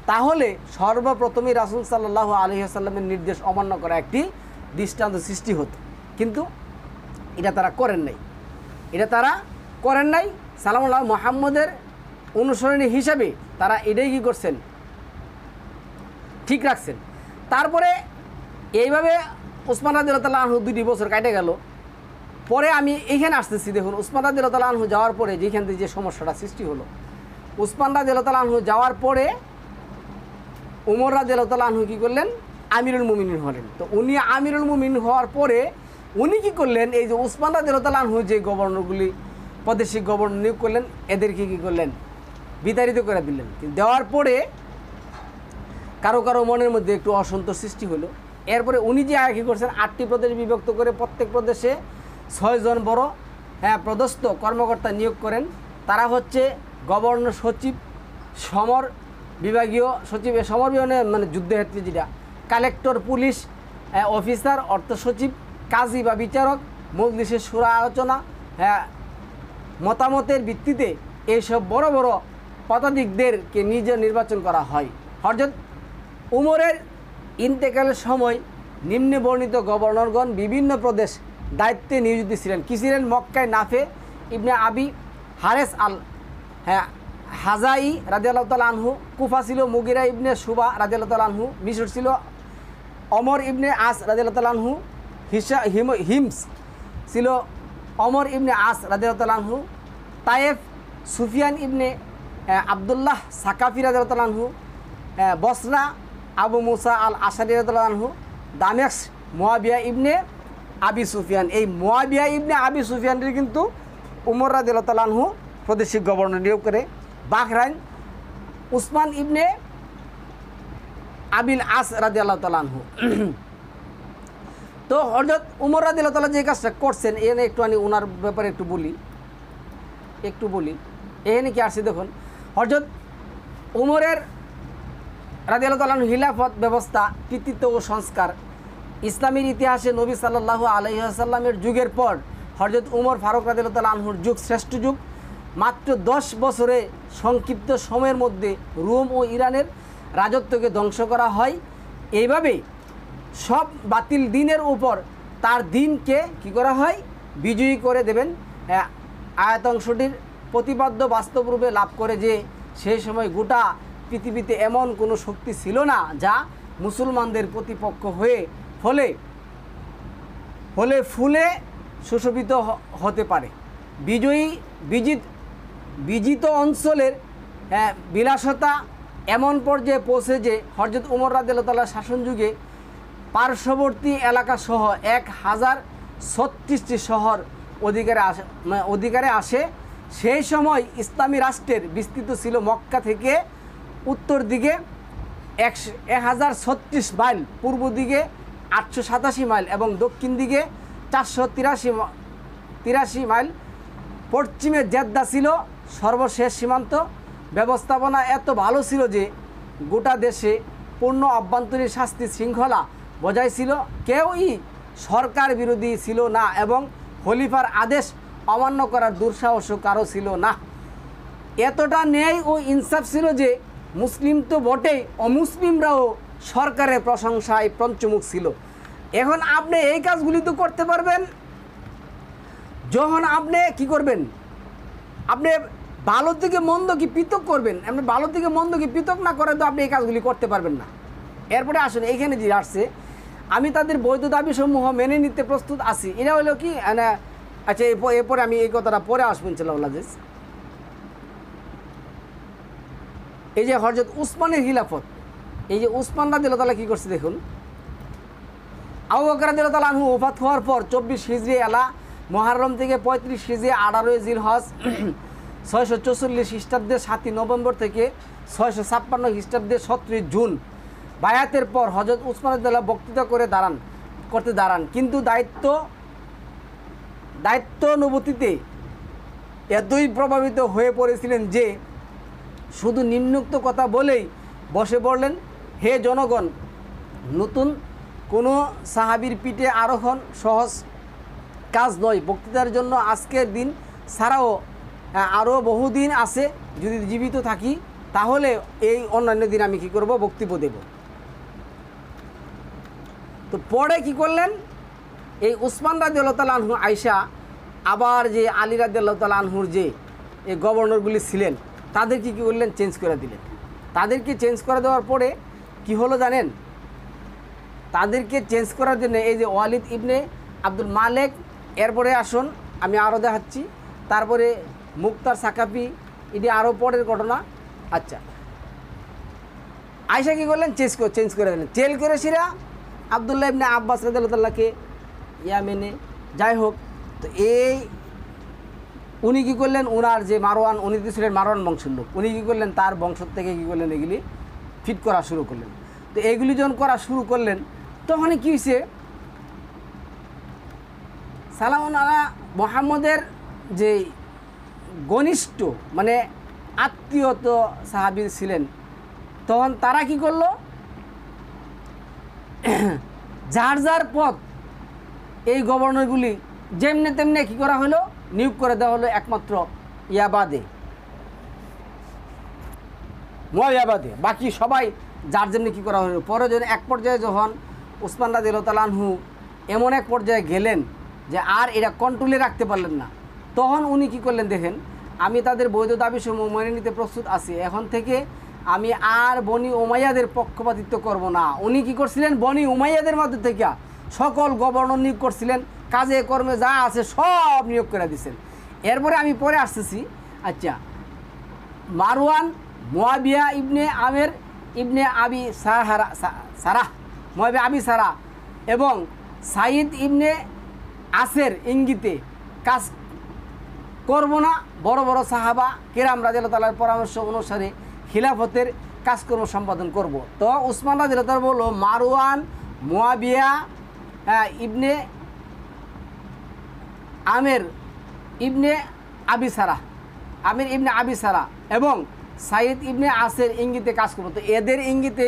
তাহলে সর্বপ্রথমই রাসূল সাল্লাল্লাহু আলাইহি ওয়াসাল্লামের নির্দেশ অমান্য করা একটি দৃষ্টান্ত সৃষ্টি হতো। কিন্তু এটা তারা করেন নাই। সালামুল্লাহ মুহাম্মদের অনুসরণী হিসাবে তারা এটাই কী করছেন, ঠিক রাখছেন। তারপরে এইভাবে উসমান রাদিয়াল্লাহু তাআলা আনহু 2 বছর কেটে গেল। পরে আমি এইখানে আসতেছি, দেখুন উসমান রাদিয়াল্লাহু তাআলা আনহু যাওয়ার পরে যেখান থেকে যে সমস্যাটা সৃষ্টি হলো, উসমান রাদিয়াল্লাহু তাআলা আনহু যাওয়ার পরে উমর রাদিয়াল্লাহু তাআলা আনহু কী করলেন, আমিরুল মুমিনিন হলেন। তো উনি আমিরুল মুমিনিন হওয়ার পরে উনি কী করলেন, এই যে উসমান রাদিয়াল্লাহু তাআলা আনহু যে গভর্নরগুলি প্রাদেশিক গভর্নর নিয়োগ করলেন এদেরকে কী করলেন, বিতাড়িত করে দিলেন। দেওয়ার পরে কারো মনের মধ্যে একটু অসন্তোষ সৃষ্টি হলো। এরপরে উনি যে কী করছেন, 8টি প্রদেশ বিভক্ত করে প্রত্যেক প্রদেশে 6 জন বড় পদস্থ কর্মকর্তা নিয়োগ করেন। তারা হচ্ছে গভর্নর সচিব, সমর বিভাগীয় সচিব, সমর বিভাগে মানে যুদ্ধক্ষেত্রে যেটা, কালেক্টর, পুলিশ অফিসার, অর্থ সচিব, কাজী বা বিচারক, মজলিসের শুরা আলোচনা, মতামতের ভিত্তিতে এইসব বড় বড় পদাধিকদেরকে নিজে নির্বাচন করা হয়। হযরত উমরের ইন্তেকালের সময় নিম্নে বর্ণিত গভর্নরগণ বিভিন্ন প্রদেশ দায়িত্বে নিয়োজিত ছিলেন। কি ছিলেন? মক্কায় নাফে ইবনে আবি হারেস আল হাজাই রাদিয়াল্লাহু তাআলা আনহু, কুফা ছিল মুগিরা ইবনে শুবা রাদিয়াল্লাহু তাআলা আনহু, মিশর ছিল ওমর ইবনে আস রাদিয়াল্লাহু তাআলা আনহু, হিমস ছিল ওমর ইবনে আস রাদিয়াল্লাহু তাআলা আনহু, তায়েফ সুফিয়ান ইবনে আবদুল্লাহ সাকাফি রাদিয়াল্লাহু তাআলা আনহু, বসরা আবু মুসা আল আশারি রাদিয়াল্লাহু আনহু, দামেস্ক মুয়াবিয়া ইবনে আবি সুফিয়ান। এই মুয়াবিয়া ইবনে আবি সুফিয়ানের কিন্তু উমর রাদিয়াল্লাহু তাআলা আনহু প্রাদেশিক গভর্নর নিয়োগ করে। বাহরাইন উসমান ইবনে আবিল আস রাদিয়াল্লাহু তাআলা আনহু। তো হযরত উমর রাদিয়াল্লাহু তাআলা যে কাজটা করছেন এখানে একটু আমি ওনার ব্যাপারে একটু বলি। এখানে কি আসছে দেখুন, হযরত উমরের রাদিয়াল্লাহু তাআলা আনহু খিলাফত ব্যবস্থা, কৃতিত্ব ও সংস্কার ইসলামের ইতিহাসে নবী সাল্লাল্লাহু আলাইহি ওয়াসাল্লামের যুগের পর হযরত উমর ফারুক রাদিয়াল্লাহু তাআলা আনহুর যুগ শ্রেষ্ঠ যুগ। মাত্র 10 বছরে সংক্ষিপ্ত সময়ের মধ্যে রোম ও ইরানের রাজত্বকে ধ্বংস করা হয়। এইভাবে সব বাতিল দিনের উপর তার দিনকে কি করা হয়, বিজয়ী করে দেবেন। আয়াত অংশটির প্রতিপাদ্য বাস্তব রূপে লাভ করে যে সেই সময় গোটা পৃথিবীতে এমন কোনো শক্তি ছিল না যা মুসলমানদের প্রতিপক্ষ হয়ে ফলে ফুলে সুশোভিত হতে পারে। বিজিত অঞ্চলের বিলাসতা এমন পর্যায়ে পৌঁছে যে হযরত উমর রাদিয়াল্লাহু তাআলা শাসন যুগে পার্শ্ববর্তী এলাকা সহ 1036টি শহর অধিকারে আসে। সেই সময় ইসলামী রাষ্ট্রের বিস্তৃত ছিল মক্কা থেকে উত্তর দিকে 1036 মাইল, পূর্ব দিকে 887 মাইল এবং দক্ষিণ দিকে 483 মাইল। পশ্চিমে জেদ্দা ছিল সর্বশেষ সীমান্ত। ব্যবস্থাপনা এত ভালো ছিল যে গোটা দেশে পূর্ণ অভ্যন্তরীণ শাস্তি শৃঙ্খলা বজায় ছিল। কেউই সরকার বিরোধী ছিল না এবং খলিফার আদেশ অমান্য করার দুঃসাহসও কারো ছিল না। এতটা ন্যায় ও ইনসাফ ছিল যে মুসলিম তো বটেই, অমুসলিমরাও সরকারের প্রশংসায় পঞ্চমুখ ছিল। এখন আপনি এই কাজগুলি তো করতে পারবেন যখন আপনি কি করবেন, আপনি ভালো থেকে মন্দ কি পৃথক করবেন। আপনি ভালো থেকে মন্দ কি পৃথক না করে তো আপনি এই কাজগুলি করতে পারবেন না। এরপরে আসুন এইখানে যে আসছে, আমি তাদের বৈধ দাবিসমূহ মেনে নিতে প্রস্তুত আছি। এটা হলো কি আচ্ছা, এরপরে আমি এই কথাটা পরে আসবো ইনশাআল্লাহ। এই যে হযরত উসমানের খিলাফত, এই যে উসমান রাদিয়াল্লাহু তাআলা কী করছে দেখুন। আবু বকর রাদিয়াল্লাহু তাআলা আনহু ওফাত হওয়ার পর 24 হিজরি এলা মুহররম থেকে 35 হিজরি 18 জিলহজ 644 খ্রিস্টাব্দে 7 নভেম্বর থেকে 656 খ্রিস্টাব্দে 17 জুন বায়াতের পর হযরত উসমান রাদিয়াল্লাহু বক্তৃতা করতে দাঁড়ান। কিন্তু দায়িত্বানুভূতিতে এতই প্রভাবিত হয়ে পড়েছিলেন যে শুধু নিম্নোক্ত কথা বলেই বসে পড়লেন, হে জনগণ, নতুন কোনো সাহাবীর পিঠে আরোহণ সহজ কাজ নয়। বক্তৃতার জন্য আজকের দিন ছাড়াও আরও বহুদিন আছে। যদি জীবিত থাকি তাহলে এই অন্যান্য দিন আমি কি করব, বক্তব্য দেব। তো পরে কি করলেন, এই উসমান রাদিয়াল্লাহু তাআলা আনহু আয়েশা আবার যে আলী রাদিয়াল্লাহু তাআলা আনহুর যে এই গভর্নরগুলি ছিলেন তাদেরকে কী করলেন, চেঞ্জ করে দিলেন। তাদেরকে চেঞ্জ করে দেওয়ার পরে কি হলো জানেন, তাদেরকে চেঞ্জ করার জন্য এই যে ওয়ালিদ ইবনে আব্দুল মালেক, এরপরে আসুন আমি আরও দেখাচ্ছি, তারপরে মুক্তার সাকাফি, এটি আরও পরের ঘটনা। আচ্ছা, আয়েশা কী করলেন, চেঞ্জ করে দিলেন। চেল করে সিরা আবদুল্লাহ ইবনে আব্বাস রাদিয়াল্লাহু তাআলাকে ইয়ামেনে, যাই হোক। তো উনি কী করলেন, ওনার যে মারওয়ান, উনি তো ছিলেন মারওয়ান বংশের লোক, উনি কী করলেন, তার বংশ থেকে কী করলেন, এগুলি ফিট করা শুরু করলেন। তো এগুলি যখন করা শুরু করলেন তখন কী হয়েছে, সালামুন আলা মুহাম্মদের যে ঘনিষ্ঠ মানে আত্মীয়ত সাহাবী ছিলেন, তখন তারা কি করলো, যার যার পদ এই গভর্নরগুলি যেমনে তেমনে কী করা হলো, নিয়োগ করে দেওয়া হলো একমাত্র মুয়াবিয়াবাদে, বাকি সবাই যার যেমনি কী করা হলো। পরে যখন এক পর্যায়ে যখন উসমান রাদিয়াল্লাহু তাআলা আনহু এমন এক পর্যায়ে গেলেন যে আর এটা কন্ট্রোলে রাখতে পারলেন না, তখন উনি কী করলেন দেখেন, আমি তাদের বৈধ দাবিসমূহ মেনে নিতে প্রস্তুত আছি। এখন থেকে আমি আর বনি উমাইয়াদের পক্ষপাতিত্ব করব না। উনি কী করছিলেন, বনি উমাইয়াদের মধ্যে থেকে সকল গভর্নর নিয়োগ করছিলেন, কাজে কর্মে যা আছে সব নিয়োগ করে দিয়েছেন। এরপরে আমি পরে আসতেছি। আচ্ছা, মারওয়ান মুয়াবিয়া ইবনে আমের ইবনে আবি সারাহ, মুয়াবিয়া আবি সারাহ এবং সাইদ ইবনে আসের ইঙ্গিতে কাজ করব না। বড় বড় সাহাবা কিরাম রাদিয়াল্লাহু তাআলার পরামর্শ অনুসারে খিলাফতের কাজকর্ম সম্পাদন করব। তো উসমান রাদিয়াল্লাহু তাআলা বলল, মারওয়ান মুয়াবিয়া ইবনে আমের ইবনে আবি সারাহ এবং সাইদ ইবনে আসের ইঙ্গিতে কাজ করবো। তো এদের ইঙ্গিতে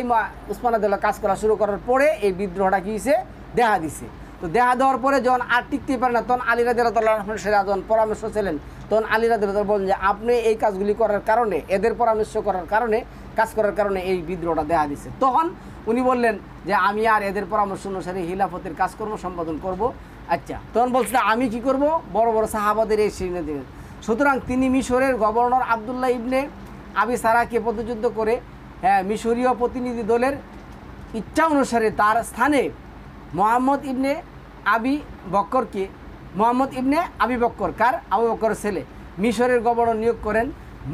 উসমান রাদিয়াল্লাহু কাজ করা শুরু করার পরে এই বিদ্রোহটা কী হয়েছে, দেখা দিছে। তো দেখা দেওয়ার পরে যখন আর টিকতে পারে না, তখন আলী রাদিয়াল্লাহু তাআলা যখন পরামর্শ ছিলেন, তখন আলী রাদিয়াল্লাহু তাআলা বলেন যে আপনি এই কাজগুলি করার কারণে, এদের পরামর্শ করার কারণে কাজ করার কারণে এই বিদ্রোহটা দেখা দিচ্ছে। তখন উনি বললেন যে আমি আর এদের পরামর্শ অনুসারে খিলাফতের কাজকর্ম সম্পাদন করব। আচ্ছা, তখন বলছে আমি কি করব, বড় বড় সাহাবাদের এই শ্রেণী দিলেন। সুতরাং তিনি মিশরের গভর্নর আবদুল্লাহ ইবনে আবি সারাকে প্রতিযুদ্ধ করে মিশরীয় প্রতিনিধি দলের ইচ্ছা অনুসারে তার স্থানে মোহাম্মদ ইবনে আবি বক্কর কার আবু বক্করের ছেলে মিশরের গভর্নর নিয়োগ করেন।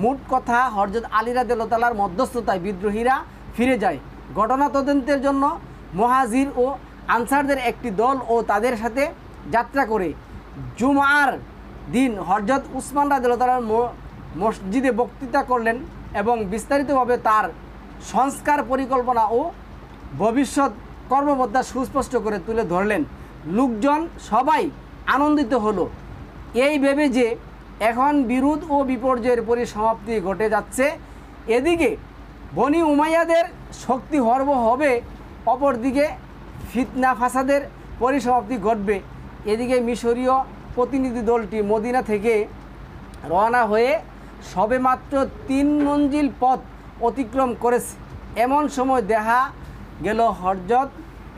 মোট কথা হযরত আলী রাদিয়াল্লাহু তাআলার মধ্যস্থতায় বিদ্রোহীরা ফিরে যায়। ঘটনা তদন্তের জন্য মুহাজির ও আনসারদের একটি দল ও তাদের সাথে যাত্রা করে জুমার দিন হযরত উসমান রাদিয়াল্লাহু তাআলার মসজিদে বক্তৃতা করলেন এবং বিস্তারিতভাবে তার সংস্কার পরিকল্পনা ও ভবিষ্যৎ কর্মপন্থা সুস্পষ্ট করে তুলে ধরলেন। লোকজন সবাই আনন্দিত হলো এই ভেবে যে এখন বিরোধ ও বিপর্যয়ের পরিসমাপ্তি ঘটে যাচ্ছে। এদিকে বনি উমাইয়াদের শক্তি হর্ব হবে, অপরদিকে ফিতনা ফাসাদের পরিসমাপ্তি ঘটবে। এদিকে মিশরীয় প্রতিনিধি দলটি মদিনা থেকে রওনা হয়ে সবেমাত্র 3 মঞ্জিল পথ অতিক্রম করেছে। এমন সময় দেখা গেল হযরত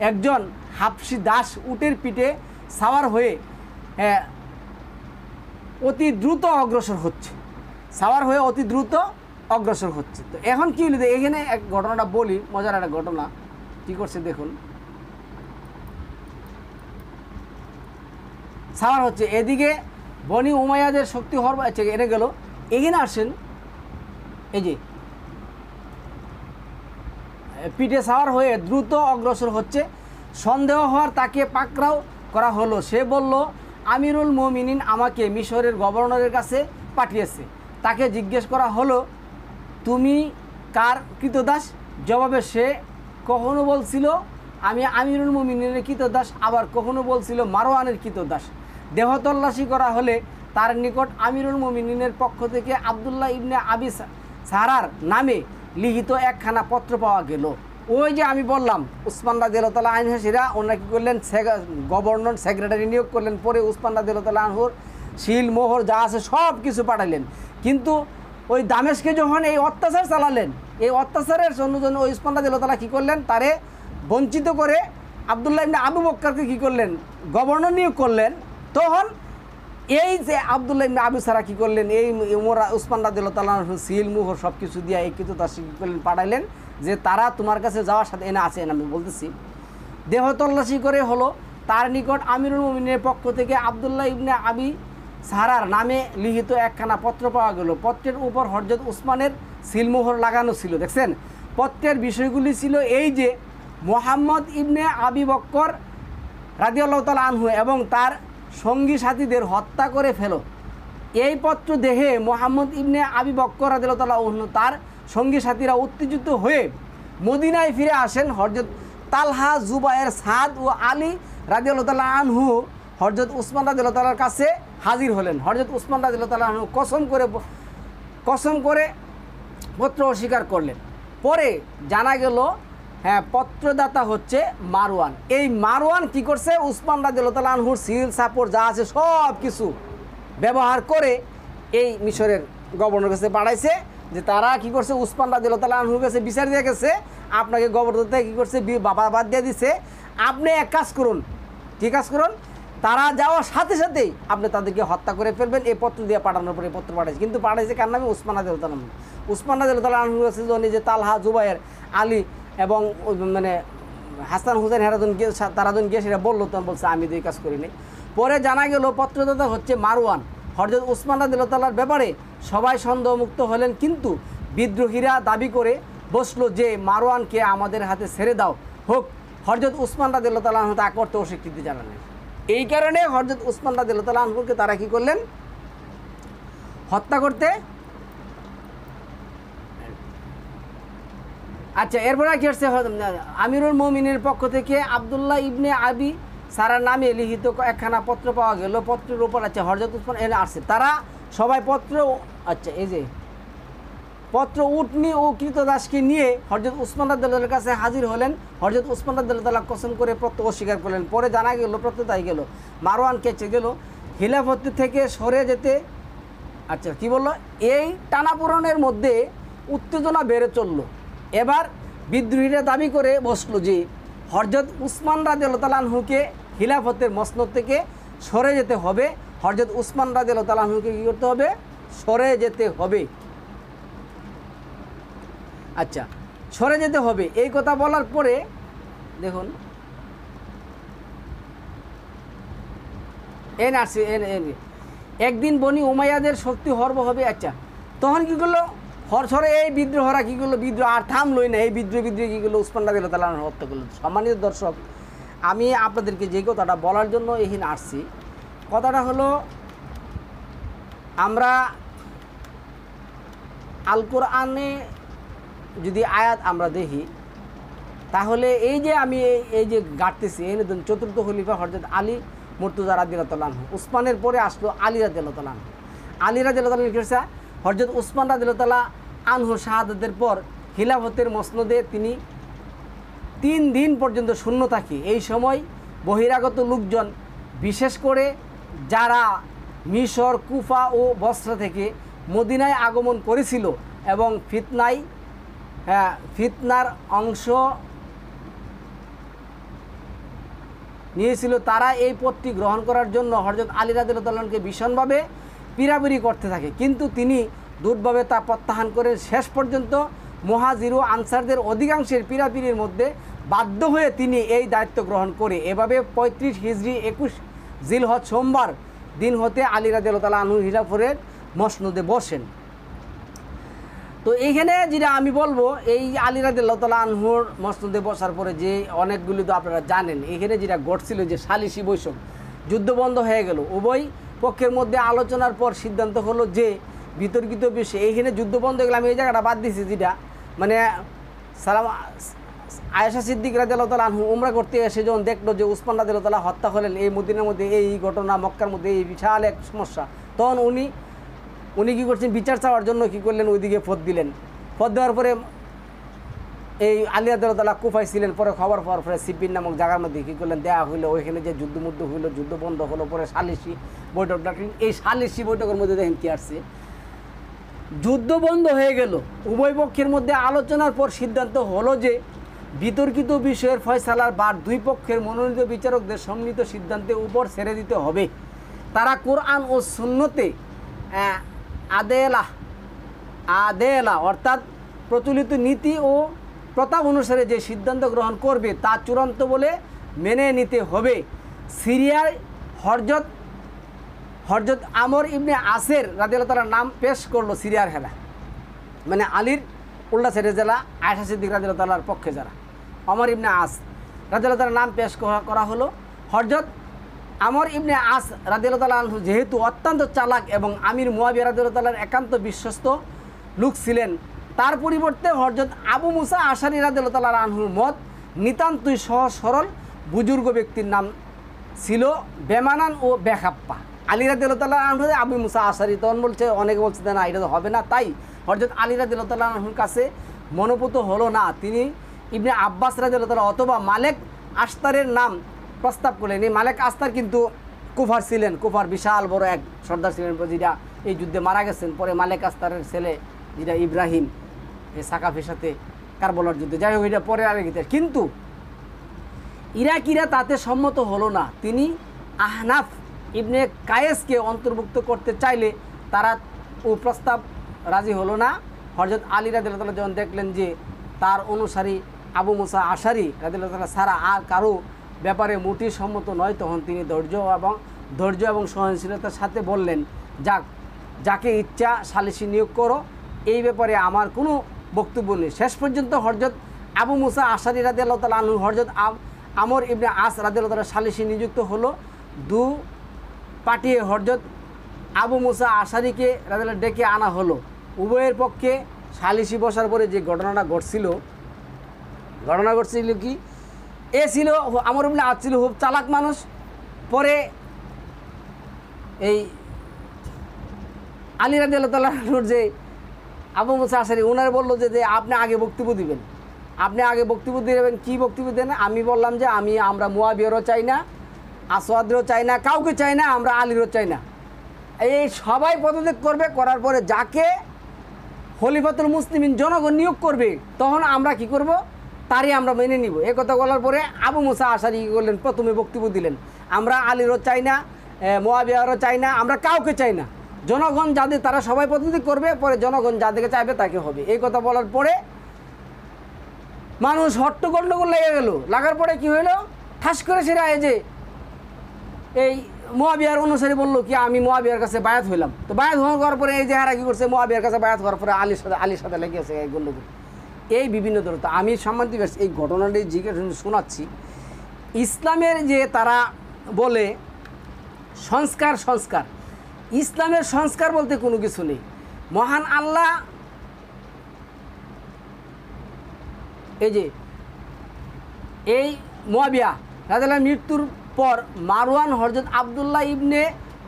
একজন হাবশী দাস উটের পিঠে সাওয়ার হয়ে অতি দ্রুত অগ্রসর হচ্ছে। তো এখন কি হলো, এখানে এক ঘটনাটা বলি, মজার একটা ঘটনা। কি করছে দেখুন, সাওয়ার হচ্ছে, এদিকে বনি উমাইয়াদের শক্তি হরব এনে গেল। এখানে আসেন, এই যে পিঠে সাওয়ার হয়ে দ্রুত অগ্রসর হচ্ছে। সন্দেহ হওয়ার তাকে পাকড়াও করা হলো। সে বলল, আমিরুল মুমিনিন আমাকে মিশরের গভর্নরের কাছে পাঠিয়েছে। তাকে জিজ্ঞেস করা হলো, তুমি কার কৃতদাস? জবাবে সে কখনো বলছিল আমি আমিরুল মুমিনিনের কৃতদাস, আবার কখনো বলছিল মারওয়ানের কৃতদাস। দেহ তল্লাশি করা হলে তার নিকট আমিরুল মুমিনিনের পক্ষ থেকে আবদুল্লাহ ইবনে আবি সারার নামে লিখিত একখানা পত্র পাওয়া গেল। ওই যে আমি বললাম উসমান রাদিয়াল্লাহু তাআলা আনহুরা ওনারা কী করলেন, গভর্নর সেক্রেটারি নিয়োগ করলেন। পরে উসমান রাদিয়াল্লাহু তাআলা আনহুর শিল মোহর যা আছে সব কিছু পাঠালেন। কিন্তু ওই দামেশকে যখন এই অত্যাচার চালালেন, এই অত্যাচারের জন্য ওই উসমান রাদিয়াল্লাহু তাআলা কী করলেন, তারে বঞ্চিত করে আবদুল্লাহ ইবনে আবু বক্করকে কী করলেন, গভর্নর নিয়োগ করলেন। তখন এই যে আবদুল্লাহ ইবনে আবু সারা কী করলেন, এই উসমান রাদিয়াল্লাহু তাআলা আনহু সিল মোহর সব কিছু দিয়ে এই কৃতদাসী কী করলেন, পাঠাইলেন যে তারা তোমার কাছে যাওয়ার সাথে এনে আছে। আমি বলতেছি দেহ তল্লাশি করে হলো তার নিকট আমিরুল মুমিনের পক্ষ থেকে আবদুল্লাহ ইবনে আবি সারার নামে লিখিত একখানা পত্র পাওয়া গেল। পত্রের উপর হযরত উসমানের সিলমোহর লাগানো ছিল। দেখছেন, পত্রের বিষয়গুলি ছিল এই যে মুহাম্মদ ইবনে আবি বক্কর রাদিয়াল্লাহু তাআলা আনহু এবং তার সঙ্গী সাথীদের হত্যা করে ফেলো। এই পত্র দেখে মুহাম্মদ ইবনে আবি বক্কর রাদিয়াল্লাহু তাআলা আনহু তার সঙ্গী সাথীরা উত্তেজিত হয়ে মদিনায় ফিরে আসেন। হযরত তালহা, জুবায়ের, সাদ ও আলী রাদিয়াল্লাহু তাআলা আনহু হযরত উসমান রাদিয়াল্লাহু তাআলার কাছে হাজির হলেন। হযরত উসমান রাদিয়াল্লাহু তাআলা আনহু কসম করে পত্র অস্বীকার করলেন। পরে জানা গেল পত্রদাতা হচ্ছে মারওয়ান। এই মারওয়ান কি করছে, উসমান রাদিয়াল্লাহু তাআলা আনহুর সিল সাপোর্ট যা আছে সব কিছু ব্যবহার করে এই মিশরের গভর্নর কাছে পাঠাইছে যে তারা কি করছে, উসমান রাদিয়াল্লাহু তাআলা আনহুর কাছে বিচার দিয়ে গেছে, আপনাকে গভর্নর থেকে কী করছে, বাবা বাদ দিয়ে দিছে। আপনি এক কাজ করুন, কী কাজ করুন, তারা যাওয়ার সাথে সাথেই আপনি তাদেরকে হত্যা করে ফেলবেন। এই পত্র দিয়ে পাঠানোর পরে পত্র পাঠাইছে, কিন্তু পাঠাইছে কার নামে, উসমান রাদিয়াল্লাহু তাআলা আনহু। উসমান রাদিয়াল্লাহু তাআলা আনহুর কাছে যে তালহা, জুবায়ের, আলী এবং মানে হাসান হুসেন হেরাজন গিয়ে তারা যখন গিয়ে সেটা বললো, তখন বলছে আমি তো এই কাজ করি নাই। পরে জানা গেল পত্রদাতা হচ্ছে মারওয়ান। হযরত উসমান রাদিয়াল্লাহু তাআলার ব্যাপারে সবাই সন্দেহমুক্ত হলেন, কিন্তু বিদ্রোহীরা দাবি করে বসলো যে মারওয়ানকে আমাদের হাতে ছেড়ে দাও হোক। হযরত উসমান রাদিয়াল্লাহু তাআলা আনহু তা করতে অস্বীকৃতি জানালেন। এই কারণে হযরত উসমান রাদিয়াল্লাহু তাআলা আনহুকে তারা কী করলেন, হত্যা করতে। আচ্ছা, এরপরে কি হচ্ছে, আমিরুল মুমিনের পক্ষ থেকে আবদুল্লাহ ইবনে আবি সারার নামে লিখিত একখানা পত্র পাওয়া গেল। পত্রের উপর হযরত উসমান এনে আসছে, তারা সবাই এই যে পত্র উটনি ও কৃতদাসকে নিয়ে হযরত উসমান রাদিয়াল্লাহু তাআলার কাছে হাজির হলেন। হযরত উসমান রাদিয়াল্লাহু তাআলা কসম করে পত্র অস্বীকার করলেন। পরে জানা গেল প্রত্যেকটাই গেল মারওয়ান কেচে গেল খিলাফত থেকে সরে যেতে। কি বললো, এই টানাপোড়েনের মধ্যে উত্তেজনা বেড়ে চলল। এবার বিদ্রোহীরা দাবি করে বসলো যে হযরত উসমান রাদিয়াল্লাহু তাআলা আনহুকে খিলাফতের মসনদ থেকে সরে যেতে হবে, হযরত উসমান রাদিয়াল্লাহু তাআলা আনহুকে কী করতে হবে, সরে যেতে হবে। আচ্ছা, সরে যেতে হবে এই কথা বলার পরে দেখুন একদিন বনি উমাইয়াদের শক্তি হর্ব হবে। আচ্ছা, তখন কী করলো, সরে এই বিদ্রোহরা কী করলো, বিদ্রোহ আর থামলই না, এই বিদ্রোহ কী করলো, উসমান রাদিয়াল্লাহু তাআলা আনহু হত্যা করলো। সম্মানিত দর্শক, আমি আপনাদেরকে যে কথাটা বলার জন্য এখানে আসছি, কথাটা হলো আমরা আল কোরআনে যদি আয়াত আমরা দেখি তাহলে এই যে আমি এই যে গাঁটতেছি, এই চতুর্থ খলিফা হযরত আলী মুর্তজা রাদিয়াল্লাহু তাআলা আনহু, উসমানের পরে আসলো আলী রাদিয়াল্লাহু তাআলা আনহু। আলী রাদিয়াল্লাহু তাআলা আনহু হযরত উসমান রাদিয়াল্লাহু তাআলা আনহু শাহাদাতের পর খিলাফতের মসনদে তিনি 3 দিন পর্যন্ত শূন্য থাকে। এই সময় বহিরাগত লোকজন, বিশেষ করে যারা মিশর, কুফা ও বসরা থেকে মদিনায় আগমন করেছিল এবং ফিতনার অংশ নিয়েছিল, তারা এই পথটি গ্রহণ করার জন্য হযরত আলী রাদিয়াল্লাহু তাআলা আনহুকে ভীষণভাবে পীড়াপিড়ি করতে থাকে, কিন্তু তিনি দূরভাবে তা প্রত্যাখ্যান করে শেষ পর্যন্ত মুহাজির ও আনসারদের অধিকাংশের পীড়াপিড়ির মধ্যে বাধ্য হয়ে তিনি এই দায়িত্ব গ্রহণ করে। এভাবে 35 হিজরি 21 জিলহজ সোমবার দিন হতে আলী রাদিয়াল্লাহু তাআলা আনহু খিলাফতের মসনদে বসেন। তো এইখানে যেটা আমি বলবো, এই আলী রাদিয়াল্লাহু তাআলা আনহুর মসনদে বসার পরে যে অনেকগুলি তো আপনারা জানেন, এখানে যেটা ঘটছিল যে সালিসি বৈঠক, যুদ্ধ বন্ধ হয়ে গেল। উভয় পক্ষের মধ্যে আলোচনার পর সিদ্ধান্ত হলো যে বিতর্কিত বিষয়ে এইখানে যুদ্ধ বন্ধ হয়ে গেলে, আমি এই জায়গাটা বাদ দিয়েছি, যেটা মানে আয়েশা সিদ্দিক রাদিয়াল্লাহু তাআলা আনহু উমরা করতে এসে যখন দেখলো যে উসমান রাদিয়াল্লাহু তাআলা হত্যা হলেন, এই মদিনার মধ্যে এই ঘটনা, মক্কার মধ্যে এই বিশাল এক সমস্যা, তখন উনি কী করছেন, বিচার চাওয়ার জন্য কী করলেন, ওইদিকে ফত দিলেন। ফত দেওয়ার পরে এই আলী রাদিয়াল্লাহু তাআলা কুফায় ছিলেন, পরে খবর পাওয়ার পরে সিপিন নামক জায়গার মধ্যে কী করলেন, দেওয়া হইলো, ওইখানে যে যুদ্ধ হইলো, যুদ্ধ বন্ধ হলো, পরে সালিসি বৈঠক ডাকলেন। এই সালিসি বৈঠকের মধ্যে দেখেন কী আসছে, যুদ্ধ বন্ধ হয়ে গেল, উভয় পক্ষের মধ্যে আলোচনার পর সিদ্ধান্ত হলো যে বিতর্কিত বিষয়ের ফয়সালার বার দুই পক্ষের মনোনীত বিচারকদের সম্মিলিত সিদ্ধান্তের উপর ছেড়ে দিতে হবে। তারা কোরআন ও সুন্নতে আদেলা অর্থাৎ প্রচলিত নীতি ও প্রথা অনুসারে যে সিদ্ধান্ত গ্রহণ করবে তা চূড়ান্ত বলে মেনে নিতে হবে। সিরিয়ার হযরত আমর ইবনে আসের রাদিয়াল্লাহু তাআলার নাম পেশ করলো। সিরিয়ার হেলা মানে আলীর উল্টা ছেড়ে জেলা আয়েশা সিদ্দিক রাদিয়াল্লাহু তাআলার পক্ষে যারা, আমর ইবনে আস রাদিয়াল্লাহু তাআলার নাম পেশ করা হলো। হযরত আমর ইবনে আস রাদিয়াল্লাহু তাআলা আনহু যেহেতু অত্যন্ত চালাক এবং আমির মুয়াবিয়া রাদিয়াল্লাহু তাআলার একান্ত বিশ্বস্ত লোক ছিলেন, তার পরিবর্তে হযরত আবু মুসা আশারী রাদিয়াল্লাহু তাআলা আনহুর মত নিতান্তই সহজ সরল বুজুর্গ ব্যক্তির নাম ছিল বেমানান ও বেখাপ্পা। আলী রাদিয়াল্লাহু তাআলা আনহু আবু মুসা আশারী, তখন বলছে, অনেকে বলছে না এটা তো হবে না, তাই হযরত আলী রাদিয়াল্লাহু তাআলা আনহুর কাছে মনোপুত হলো না। তিনি ইবনে আব্বাস রাদিয়াল্লাহু তাআলা অথবা মালেক আস্তারের নাম প্রস্তাব করলেন। এই মালেক আস্তার কিন্তু কুফার ছিলেন, কুফার বিশাল বড় এক সর্দার ছিলেন, যেটা এই যুদ্ধে মারা গেছেন। পরে মালেক আস্তারের ছেলে যেটা ইব্রাহিম, এই সাকাফের সাথে কারবালার যুদ্ধে, যাই হোক এটা পরে আগে গেছে। কিন্তু ইরাকিরা তাতে সম্মত হলো না। তিনি আহনাফ ইবনে কায়েসকে অন্তর্ভুক্ত করতে চাইলে তারা ও প্রস্তাব রাজি হলো না। হযরত আলী রাদিয়াল্লাহু তাআলা যখন দেখলেন যে তার অনুসারী আবু মুসা আশারী রাদিয়াল্লাহু তাআলা ছাড়া আর কারো ব্যাপারে মোটেই সম্মত নয়, তখন তিনি ধৈর্য এবং সহনশীলতার সাথে বললেন, যাকে ইচ্ছা সালিসি নিয়োগ করো, এই ব্যাপারে আমার কোনো বক্তব্য নেই। শেষ পর্যন্ত হযরত আবু মুসা আশারী রাদিয়াল্লাহু তাআলা আনহু হযরত আমর ইবনে আস রাদিয়াল্লাহু তাআলা সালিসি নিযুক্ত হলো। পাঠিয়ে হযরত আবু মুসা আশারীকে রাদিয়াল্লাহু ডেকে আনা হলো। উভয়ের পক্ষে সালিসি বসার পরে যে ঘটনা ঘটছিল কি, এ ছিল আমর ইবনে আস ছিল খুব চালাক মানুষ। পরে এই আলী রাদিয়াল্লাহু তাআলার যে আবু মুসা আশারী ওনার বললো যে আপনি আগে বক্তব্য দিবেন, আপনি আগে বক্তব্য দেবেন। কী বক্তব্য দেন? আমি বললাম যে আমরা মুয়াবিয়ারও চাই না, আসওয়াদেরও চাই না, কাউকে চাই না, আমরা আলীরও চাই না। এই সবাই পদত্যাগ করবে, করার পরে যাকে খলিফাতুল মুসলিমিন জনগণ নিয়োগ করবে, তখন আমরা কি করব, তারই আমরা মেনে নিব। এ কথা বলার পরে আবু মুসা আশারি কী করলেন, প্রথমে বক্তব্য দিলেন, আমরা আলীরও চাই না, মুয়াবিয়ারও চাই না, আমরা কাউকে চাই না, জনগণ যাদের তারা সবাই প্রতিনিধি করবে, পরে জনগণ যাদেরকে চাইবে তাকে হবে। এই কথা বলার পরে মানুষ হট্টগোল লেগে গেল। লাগার পরে কি হইলো, ঠাস করে সেরা যে এই মুয়াবিয়ার অনুসারী বললো কি আমি মুয়াবিয়ার কাছে বায়াত হইলাম। তো বায়াত হওয়ার পরে এই যে হারা কী করছে, মুয়াবিয়ার কাছে বায়াত হওয়ার পরে আলীর সাথে লেগে আছে এই গণ্ডগোল। এই বিভিন্ন ধরনের, তো আমি সম্মানিত এই ঘটনাটি জিজ্ঞেস শোনাচ্ছি, ইসলামের যে তারা বলে সংস্কার, ইসলামের সংস্কার বলতে কোনো কিছু নেই। মহান আল্লাহ এই যে এই মুয়াবিয়া রাদিয়াল্লাহু মৃত্যুর পর মারওয়ান হযরত আবদুল্লাহ ইবনে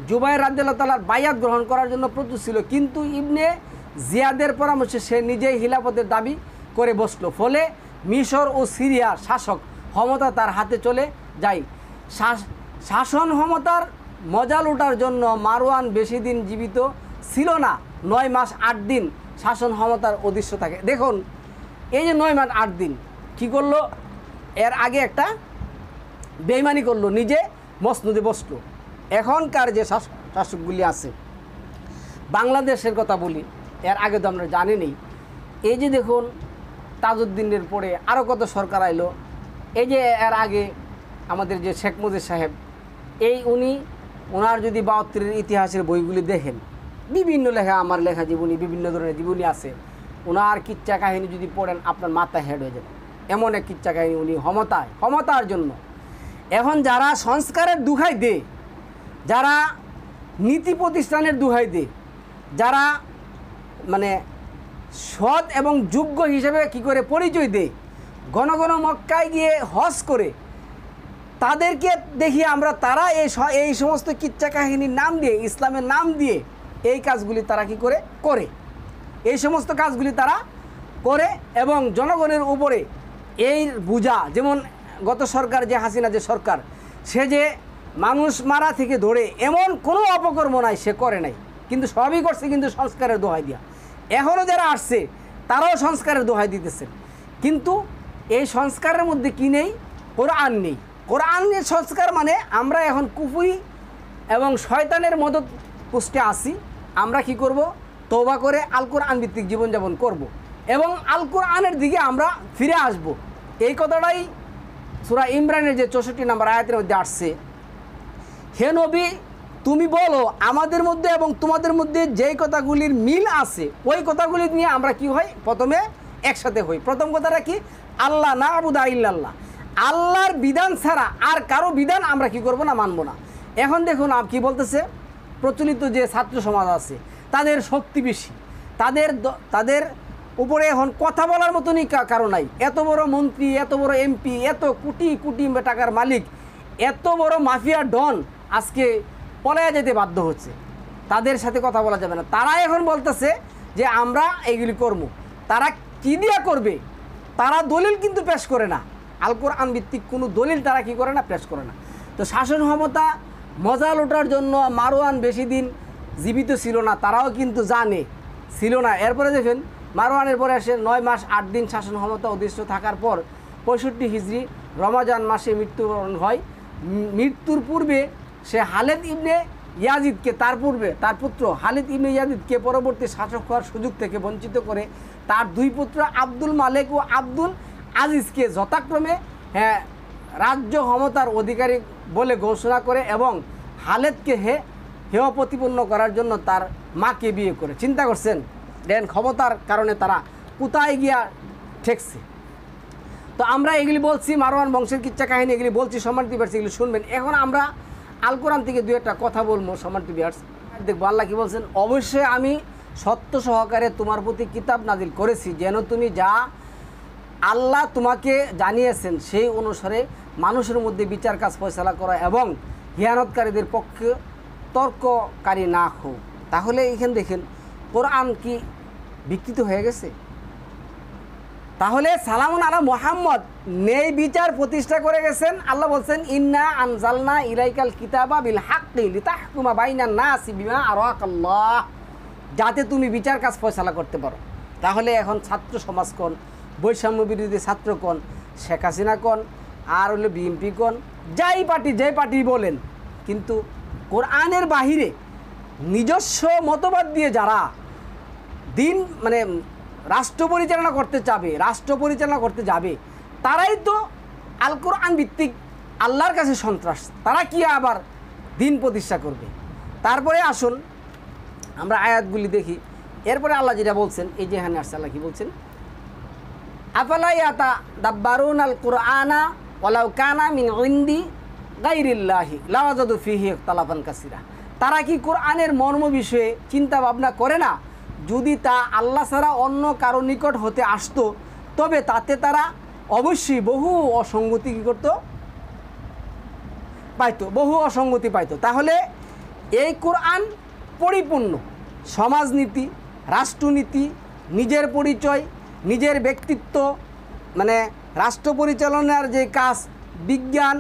জুবাইর রাদিয়াল্লাহু তাআলার বায়াত গ্রহণ করার জন্য প্রস্তুত ছিল, কিন্তু ইবনে জিয়াদের পরামর্শে সে নিজেই খিলাফতের দাবি করে বসলো। ফলে মিশর ও সিরিয়ার শাসক ক্ষমতা তার হাতে চলে যায়। শাসন ক্ষমতার মজা লুটার জন্য মারওয়ান বেশি দিন জীবিত ছিল না, 9 মাস 8 দিন শাসন ক্ষমতার অদৃশ্য থাকে। দেখুন এই যে 9 মাস 8 দিন কী করলো, এর আগে একটা বেইমানি করলো, নিজে মসনদে বসলো। এখনকার যে শাসকগুলি আছে, বাংলাদেশের কথা বলি, এর আগে তো আমরা জানি নেই। এই যে দেখুন তাজউদ্দিনের পরে আরও কত সরকার আইলো। এই যে এর আগে আমাদের যে শেখ মুজিব সাহেব, ওনার যদি 72-এর ইতিহাসের বইগুলি দেখেন, বিভিন্ন লেখা, আমার লেখা জীবনী, বিভিন্ন ধরনের জীবনী আছে, ওনার কিচ্ছা কাহিনী যদি পড়েন আপনার মাথা হেড হয়ে যাবে। এমন এক কিচ্ছা কাহিনী, উনি ক্ষমতার জন্য এখন যারা সংস্কারের দুহাই দেয়, যারা নীতি প্রতিষ্ঠানের দুহাই দেয়, যারা মানে সৎ এবং যোগ্য হিসেবে কি করে পরিচয় দেয়, ঘন ঘন মক্কায় গিয়ে হজ করে, তাদেরকে দেখি আমরা তারা এই সমস্ত কিচ্ছা কাহিনীর নাম দিয়ে, ইসলামের নাম দিয়ে এই কাজগুলি তারা কি করে এই সমস্ত কাজগুলি তারা করে এবং জনগণের উপরে এই বোঝা, যেমন গত সরকার যে হাসিনা যে সরকার, সে যে মানুষ মারা থেকে ধরে এমন কোনো অপকর্ম নাই সে করে নাই, কিন্তু সবই করছে কিন্তু সংস্কারের দোহাই দিয়া। এখনও যারা আসছে তারাও সংস্কারের দোহাই দিতেছেন, কিন্তু এই সংস্কারের মধ্যে কি নেই, কোরআন নেই। কোরআনের সংস্কার মানে আমরা এখন কুফরি এবং শয়তানের মদত পোস্টে আসি। আমরা কি করব, তওবা করে আল কোরআন ভিত্তিক জীবনযাপন করব এবং আল কোরআনের দিকে আমরা ফিরে আসব। এই কথাটাই সূরা ইমরানের যে 64 নম্বর আয়াতের মধ্যে আসছে, হে নবী তুমি বলো আমাদের মধ্যে এবং তোমাদের মধ্যে যেই কথাগুলির মিল আছে ওই কথাগুলি নিয়ে আমরা কি হয়, প্রথমে একসাথে হই। প্রথম কথাটা কি, আল্লাহ না আবুদা ইল্লাল্লাহ, আল্লাহর বিধান ছাড়া আর কারো বিধান আমরা কি করব না, মানব না। এখন দেখুন কি বলতেছে, প্রচলিত যে ছাত্র সমাজ আছে তাদের শক্তি বেশি, তাদের উপরে এখন কথা বলার মতনই কারো নাই। এত বড় মন্ত্রী, এত বড় এমপি, এত কোটি কোটি টাকার মালিক, এত বড় মাফিয়া ডন আজকে পলায়া যেতে বাধ্য হচ্ছে, তাদের সাথে কথা বলা যাবে না। তারা এখন বলতেছে যে আমরা এইগুলি করবো। তারা কী দিয়া করবে, তারা দলিল কিন্তু পেশ করে না, আল কোরআন ভিত্তিক কোনো দলিল তারা কি করে না, পেশ করে না। তো শাসন ক্ষমতা মজা লোটার জন্য মারওয়ান বেশি দিন জীবিত ছিল না, তারাও কিন্তু জানে ছিল না। এরপরে দেখেন মারওয়ানের পরে এসে 9 মাস 8 দিন শাসন ক্ষমতা অদৃশ্য থাকার পর 65 হিজরি রমাজান মাসে মৃত্যুবরণ হয়। মৃত্যুর পূর্বে সে খালিদ ইবনে ইয়াজিদকে, তার পুত্র খালিদ ইবনে ইয়াজিদকে পরবর্তী শাসক হওয়ার সুযোগ থেকে বঞ্চিত করে তার 2 পুত্র আব্দুল মালেক ও আব্দুল আজিজকে যথাক্রমে রাজ্য ক্ষমতার অধিকারী বলে ঘোষণা করে এবং খালিদকে হেয় প্রতিপন্ন করার জন্য তার মাকে বিয়ে করে। চিন্তা করছেন দেন ক্ষমতার কারণে তারা কোথায় গিয়া ঠেকছে। তো আমরা এগুলি বলছি, মারওয়ান বংশের কিচ্ছা কাহিনী এগুলি বলছি, সম্মানিত ভিউয়ার্স এগুলি শুনবেন। এখন আমরা আল কোরআন থেকে 2-একটা কথা বলবো সম্মানিত ভিউয়ার্স। দেখবো আল্লাহ কি বলছেন, অবশ্যই আমি সত্য সহকারে তোমার প্রতি কিতাব নাজিল করেছি যেন তুমি যা আল্লাহ তোমাকে জানিয়েছেন সেই অনুসারে মানুষের মধ্যে বিচার কাজ ফয়সালা করা এবং হিয়ানতকারীদের পক্ষে তর্ককারী না হও। তাহলে এখানে দেখেন কোরআন কি বিকৃত হয়ে গেছে? তাহলে সালামুন আলা মুহাম্মদ নেই বিচার প্রতিষ্ঠা করে গেছেন। আল্লাহ বলছেন ইন্না আনজালনা ইলাইকাল কিতাবা বিল হাক্কি লিতাহকুমা বাইনান নাসি বিমা আরাকাল্লাহ, যাতে তুমি বিচার কাজ ফয়সালা করতে পারো। তাহলে এখন ছাত্র সমাজ কোন, বৈষম্য বিরোধী ছাত্র কোন, শেখ হাসিনা কোন, আর হলো বিএনপি কোন, যেই পার্টি বলেন, কিন্তু কোরআনের বাহিরে নিজস্ব মতবাদ দিয়ে যারা দিন মানে রাষ্ট্র পরিচালনা করতে যাবে তারাই তো আল কোরআন ভিত্তিক আল্লাহর কাছে সন্ত্রাস। তারা কি আবার দিন প্রতিষ্ঠা করবে? তারপরে আসুন আমরা আয়াতগুলি দেখি। এরপরে আল্লাহ যেটা বলছেন, এই যে এখানে আসছে, আল্লাহ কি বলছেন, আফালা ইয়াতাদাব্বারুন আল কুরআনা ওয়ালাউ কানা মিন ইনদি গায়রিল্লাহি লাওয়াজাদু ফিহি ইখতিলাফান কাসীরা। তারা কি কোরআনের মর্ম বিষয়ে চিন্তা ভাবনা করে না? যদি তা আল্লাহ ছাড়া অন্য কারো নিকট হতে আসতো তবে তাতে তারা অবশ্যই বহু অসঙ্গতি কী করতো, পাইতো। তাহলে এই কোরআন পরিপূর্ণ সমাজনীতি, রাষ্ট্রনীতি, নিজের পরিচয়, নিজের ব্যক্তিত্ব, মানে রাষ্ট্র পরিচালনার যে কাজ, বিজ্ঞান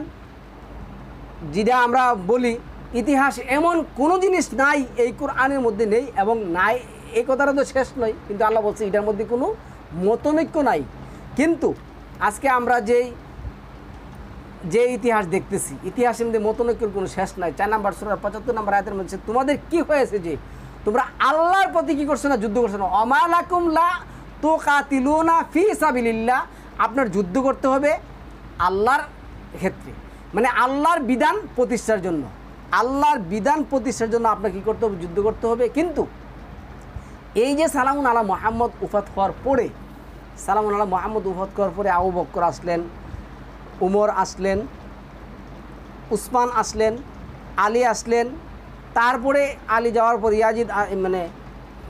যেটা আমরা বলি, ইতিহাস, এমন কোনো জিনিস নাই এই কোরআনের মধ্যে নেই। এবং নাই এই কথাটা তো শেষ নয়, কিন্তু আল্লাহ বলছে এটার মধ্যে কোনো মতনৈক্য নাই। কিন্তু আজকে আমরা যে ইতিহাস দেখতেছি, ইতিহাসের মধ্যে মতনৈক্যের কোনো শেষ নাই। 4 নম্বর সূরা 75 নম্বর আয়াতের মধ্যে তোমাদের কি হয়েছে যে তোমরা আল্লাহর প্রতি কী করছো না, যুদ্ধ করছো না। ওমা লাকুম লা তুকাতিলুনা ফি সাবিলিল্লাহ, আপনার যুদ্ধ করতে হবে আল্লাহর ক্ষেত্রে, মানে আল্লাহর বিধান প্রতিষ্ঠার জন্য। আপনার কী করতে হবে, যুদ্ধ করতে হবে। কিন্তু এই যে সালামুন আলা মুহাম্মদ উফাত হওয়ার পরে, আবু বকর আসলেন, উমর আসলেন, উসমান আসলেন, আলী আসলেন। তারপরে আলী যাওয়ার পর ইয়াজিদ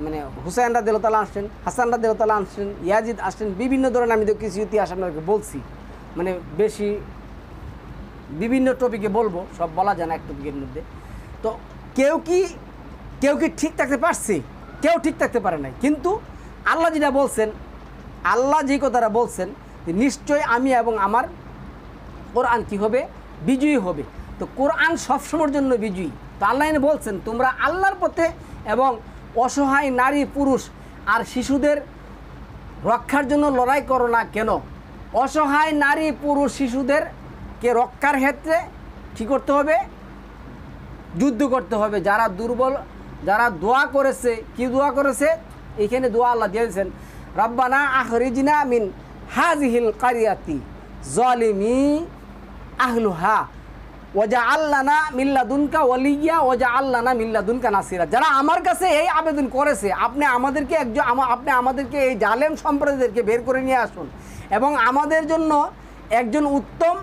মানে হুসাইন রাদিয়াল্লাহু তাআলা আসলেন, হাসান রাদিয়াল্লাহু তাআলা আসলেন, ইয়াজিদ আসলেন। বিভিন্ন ধরনের আমি তো কিছু ইতিহাস আপনাকে বলছি, মানে বেশি বিভিন্ন টপিকে বলবো, সব বলা যায় না এক টপিকের মধ্যে। তো কেউ কি ঠিক থাকতে পারছে, কেউ ঠিক থাকতে পারে নাই। কিন্তু আল্লাহ যেটা বলছেন, আল্লাহ যে কথাটা বলছেন, নিশ্চয় আমি এবং আমার কোরআন কি হবে, বিজয়ী হবে। তো কোরআন সবসময়ের জন্য বিজয়ী। তো আল্লাহ এনে বলছেন তোমরা আল্লাহর পথে এবং অসহায় নারী, পুরুষ আর শিশুদের রক্ষার জন্য লড়াই করো না কেন? অসহায় নারী, পুরুষ, শিশুদেরকে রক্ষার ক্ষেত্রে কী করতে হবে, যুদ্ধ করতে হবে। যারা দুর্বল, যারা দোয়া করেছে, কি দোয়া করেছে, এখানে দোয়া আল্লাহ দিয়েছেন, রব্বানা আখরিজনা মিন হাযিহিল কারিয়াতি যালিমি আহলুহা ওয়াজআল লানা মিন লাদুনকা ওয়ালিয়্যা ওয়াজআল লানা মিন লাদুনকা নাসিরা। যারা আমার কাছে এই আবেদন করেছে, আপনি আমাদেরকে এই জালেম সম্প্রদায়দেরকে বের করে নিয়ে আসুন এবং আমাদের জন্য একজন উত্তম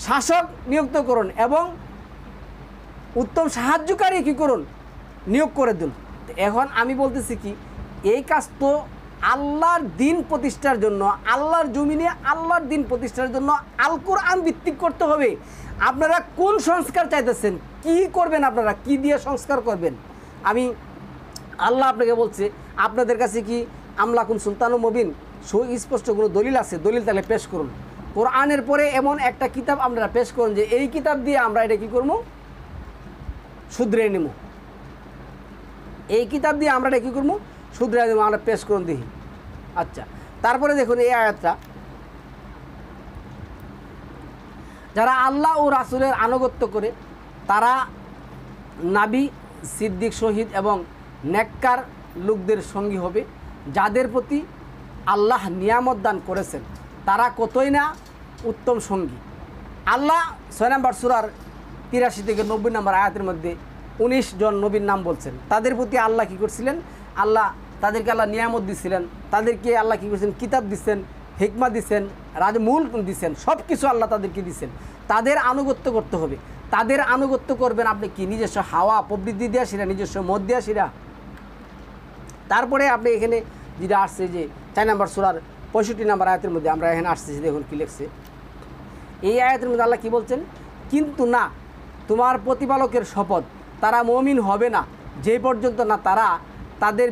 শাসক নিযুক্ত করুন এবং উত্তম সাহায্যকারী কী করুন, নিয়োগ করে দিন। এখন আমি বলতেছি কি, এই কাজ তো আল্লাহর দিন প্রতিষ্ঠার জন্য, আল্লাহর জমিনে আল্লাহর দিন প্রতিষ্ঠার জন্য আল কোরআন ভিত্তিক করতে হবে। আপনারা কোন সংস্কার চাইতেছেন, কি করবেন, আপনারা কি দিয়ে সংস্কার করবেন? আল্লাহ আপনাকে বলছে, আপনাদের কাছে কি আমলাকুম সুলতানুম মুবিন সুস্পষ্ট কোনো দলিল আছে? দলিল তাহলে পেশ করুন। কোরআনের পরে এমন একটা কিতাব আপনারা পেশ করুন যে এই কিতাব দিয়ে আমরা এটা কী করবো, শুধরে নেব। এই কিতাব দিয়ে আমরা এটা কী করবো, শুধরে নেব, আমরা পেশ করুন দেখি। আচ্ছা, তারপরে দেখুন এই আয়াতটা, যারা আল্লাহ ও রাসূলের আনুগত্য করে তারা নাবী, সিদ্দিক, শহীদ এবং নেককার লোকদের সঙ্গী হবে, যাদের প্রতি আল্লাহ নিয়ামত দান করেছেন তারা কতই না উত্তম সঙ্গী। আল্লাহ 6 নম্বর সূরার 83 থেকে 90 নম্বর আয়াতের মধ্যে 19 জন নবীর নাম বলছেন। তাদের প্রতি আল্লাহ কী করছিলেন, তাদেরকে আল্লাহ নিয়ামত দিছিলেন, তাদেরকে আল্লাহ কী করছেন, কিতাব দিচ্ছেন, হিকমা দিচ্ছেন, রাজমূলক দিচ্ছেন, সব কিছু আল্লাহ তাদেরকে দিচ্ছেন। তাদের আনুগত্য করতে হবে। তাদের আনুগত্য করবেন আপনি কি, নিজস্ব হাওয়া প্রবৃত্তি দিয়া সেরা, নিজস্ব মত দিয়া সেরা। তারপরে আপনি এখানে যেটা আসছে যে 4 নম্বর সূরার 65 নম্বর আয়াতের মধ্যে আমরা এখানে আসতেছি, দেখুন কী লিখছে। এই আয়াতের মধ্যে আল্লাহ কী বলছেন, কিন্তু না, তোমার প্রতিপালকের শপথ, তারা মুমিন হবে না যে পর্যন্ত না তারা তাদের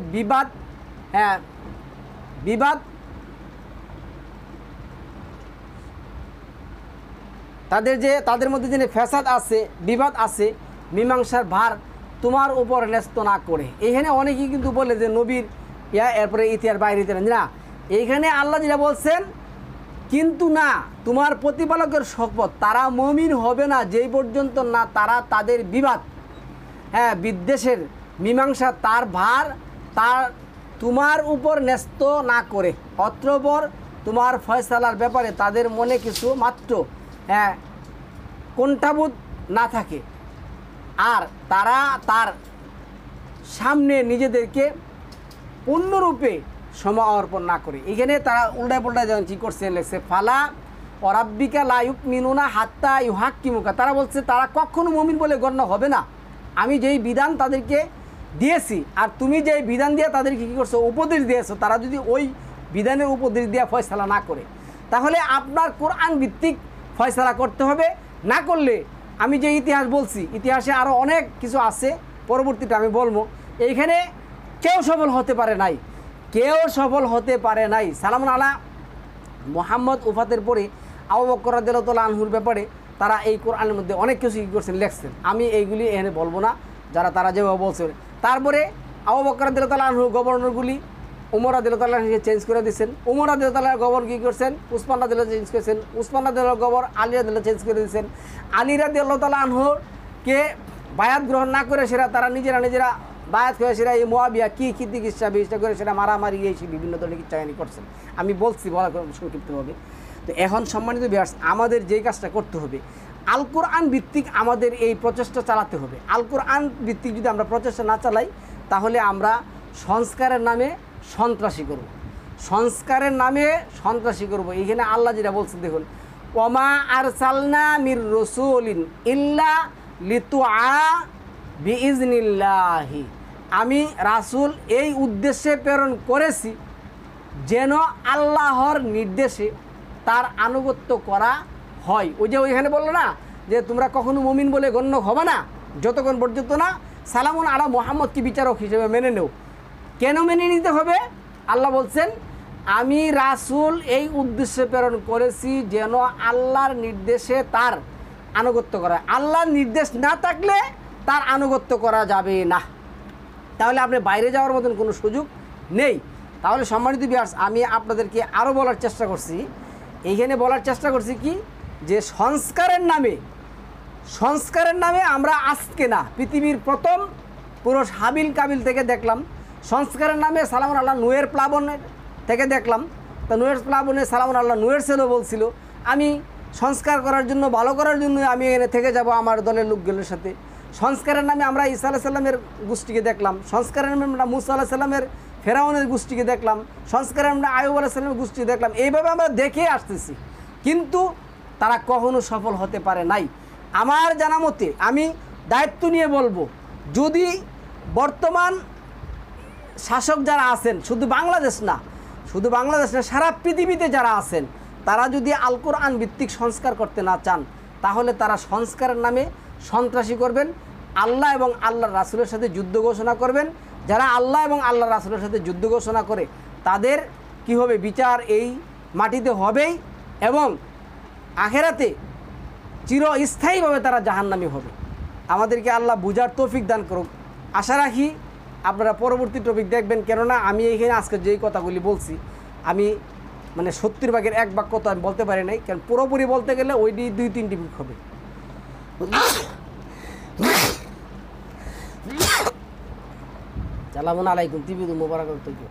তাদের মধ্যে যে ফ্যাসাদ আছে, বিবাদ আছে, মীমাংসার ভার তোমার উপর ন্যস্ত না করে। এখানে অনেকেই কিন্তু বলে যে নবীর এরপরে ইতিহাস বাইরে না, এইখানে আল্লাহ যেটা বলছেন কিন্তু না, তোমার প্রতিপালকের শপথ তারা মুমিন হবে না যেই পর্যন্ত না তারা তাদের বিবাদ, বিদ্বেষের মীমাংসা তার ভার তার তোমার উপর ন্যস্ত না করে, অতঃপর তোমার ফয়সালার ব্যাপারে তাদের মনে কিছু মাত্র কোণঠাবোধ না থাকে, আর তারা তার সামনে নিজেদেরকে পূর্ণরূপে সমর্পণ না করে। এখানে তারা উল্টায় পাল্টায় যেমন কী করছে লেখছে ফালা অরাব্বিকা লা ইউমিনুনা হাত্তা ইউহাক্কিমুকা, তারা বলছে তারা কখনো মুমিন বলে গণ্য হবে না আমি যেই বিধান তাদেরকে দিয়েছি, আর তুমি যেই বিধান দিয়ে তাদেরকে কী করছো উপদেশ দিয়েছো, তারা যদি ওই বিধানের উপদেশ দিয়ে ফয়সালা না করে, তাহলে আপনার কোরআন ভিত্তিক ফয়সালা করতে হবে। না করলে আমি যে ইতিহাস বলছি, ইতিহাসে আরও অনেক কিছু আছে, পরবর্তীটা আমি বলবো। এইখানে কেউ সফল হতে পারে নাই, কেউ সফল হতে পারে নাই। সালামুন আলা মুহাম্মদ উফাতের পরে আবু বকর রাদিয়াল্লাহু তাআলা আনহুর ব্যাপারে তারা এই কোরআনের মধ্যে অনেক কিছু কী করছেন লিখছেন, আমি এইগুলি এখানে বলবো না, তারা যেভাবে বলছেন। তারপরে আবু বকর রাদিয়াল্লাহু তাআলা আনহুর গভর্নরগুলি উমর রাদিয়াল্লাহু তাআলা আনহুকে চেঞ্জ করে দিয়েছেন, উমর রাদিয়াল্লাহু তাআলার গভর্নর কী করছেন উসমান রাদিয়াল্লাহু চেঞ্জ করেছেন, উসমান রাদিয়াল্লাহু গভর্নর আলী রাদিয়াল্লাহু চেঞ্জ করে দিয়েছেন, আলী রাদিয়াল্লাহু তাআলা আনহুকে বায়াত গ্রহণ না করে তারা নিজেরা বায়াত করে এই মুয়াবিয়া কী চিকিৎসা করে মারামারি এই বিভিন্ন ধরনের কিচ্ছাগানি করছেন। আমি বলছি বলা সংক্ষিপ্তভাবে। তো এখন সম্মানিত ভিউয়ার্স, আমাদের যেই কাজটা করতে হবে, আল কোরআন ভিত্তিক আমাদের এই প্রচেষ্টা চালাতে হবে। আল কোরআন ভিত্তিক যদি আমরা প্রচেষ্টা না চালাই, তাহলে আমরা সংস্কারের নামে সন্ত্রাসী করব, সংস্কারের নামে সন্ত্রাসী করব। এইখানে আল্লাহ যেটা বলছেন দেখুন, ওমা আরসালনা মির রাসূলিন ইল্লা লিতুআ বিইজনিল্লাহি, আমি রাসূল এই উদ্দেশ্যে প্রেরণ করেছি যেন আল্লাহর নির্দেশে তার আনুগত্য করা হয়। ওই যে ওইখানে বললো না যে তোমরা কখনো মুমিন বলে গণ্য হবে না যতক্ষণ পর্যন্ত না সালামুন আলা মুহাম্মদকে বিচারক হিসেবে মেনে নেও। কেন মেনে নিতে হবে? আল্লাহ বলছেন আমি রাসূল এই উদ্দেশ্যে প্রেরণ করেছি যেন আল্লাহর নির্দেশে তার আনুগত্য করা। আল্লাহর নির্দেশ না থাকলে তার আনুগত্য করা যাবে না, তাহলে আপনি বাইরে যাওয়ার মতন কোনো সুযোগ নেই। তাহলে সম্মানিত ভিউয়ার্স, আমি আপনাদেরকে আরও বলার চেষ্টা করছি, এইখানে বলার চেষ্টা করছি কি যে সংস্কারের নামে আমরা আজকে না, পৃথিবীর প্রথম পুরুষ হাবিল কাবিল থেকে দেখলাম সংস্কারের নামে সালামুন আল্লাহ নুয়ের প্লাবনের থেকে দেখলাম। তা নুয়ের প্লাবনে সালামুন আল্লাহ নুয়ের ছেলেও বলছিল আমি সংস্কার করার জন্য ভালো করার জন্য আমি এনে থেকে যাব আমার দলের লোকগুলোর সাথে। সংস্কারের নামে আমরা ঈসা আলাইহিস সালামের গোষ্ঠীকে দেখলাম, সংস্কারের নামে আমরা মুসা আলাইহিস সালামের ফেরাউনের গোষ্ঠীকে দেখলাম, সংস্কারের আমরা আইয়ুব আলাইহিস সালামের গোষ্ঠীকে দেখলাম। এইভাবে আমরা দেখে আসতেছি, কিন্তু তারা কখনো সফল হতে পারে নাই। আমার জানা মতে আমি দায়িত্ব নিয়ে বলবো, যদি বর্তমান শাসক যারা আছেন, শুধু বাংলাদেশ না সারা পৃথিবীতে যারা আছেন, তারা যদি আল কোরআন ভিত্তিক সংস্কার করতে না চান, তাহলে তারা সংস্কারের নামে সন্ত্রাসী করবেন, আল্লাহ এবং আল্লাহর রাসূলের সাথে যুদ্ধ ঘোষণা করবেন। যারা আল্লাহ এবং আল্লাহর রাসূলের সাথে যুদ্ধ ঘোষণা করে তাদের কি হবে? বিচার এই মাটিতে হবেই, এবং আখেরাতে চিরস্থায়ীভাবে তারা জাহান্নামী হবে। আমাদেরকে আল্লাহ বুঝার তৌফিক দান করুক। আশা রাখি আপনারা পরবর্তী টপিক দেখবেন, কেননা আমি এইখানে আজকে যেই কথাগুলি বলছি, আমি মানে 70 ভাগের 1 ভাগ কথা আমি বলতে পারি নাই, কারণ পুরোপুরি বলতে গেলে ওই 2-3টি বুক হবে। সালামুন আলাইকুম, তিবিদু মুবারাকাতুহু।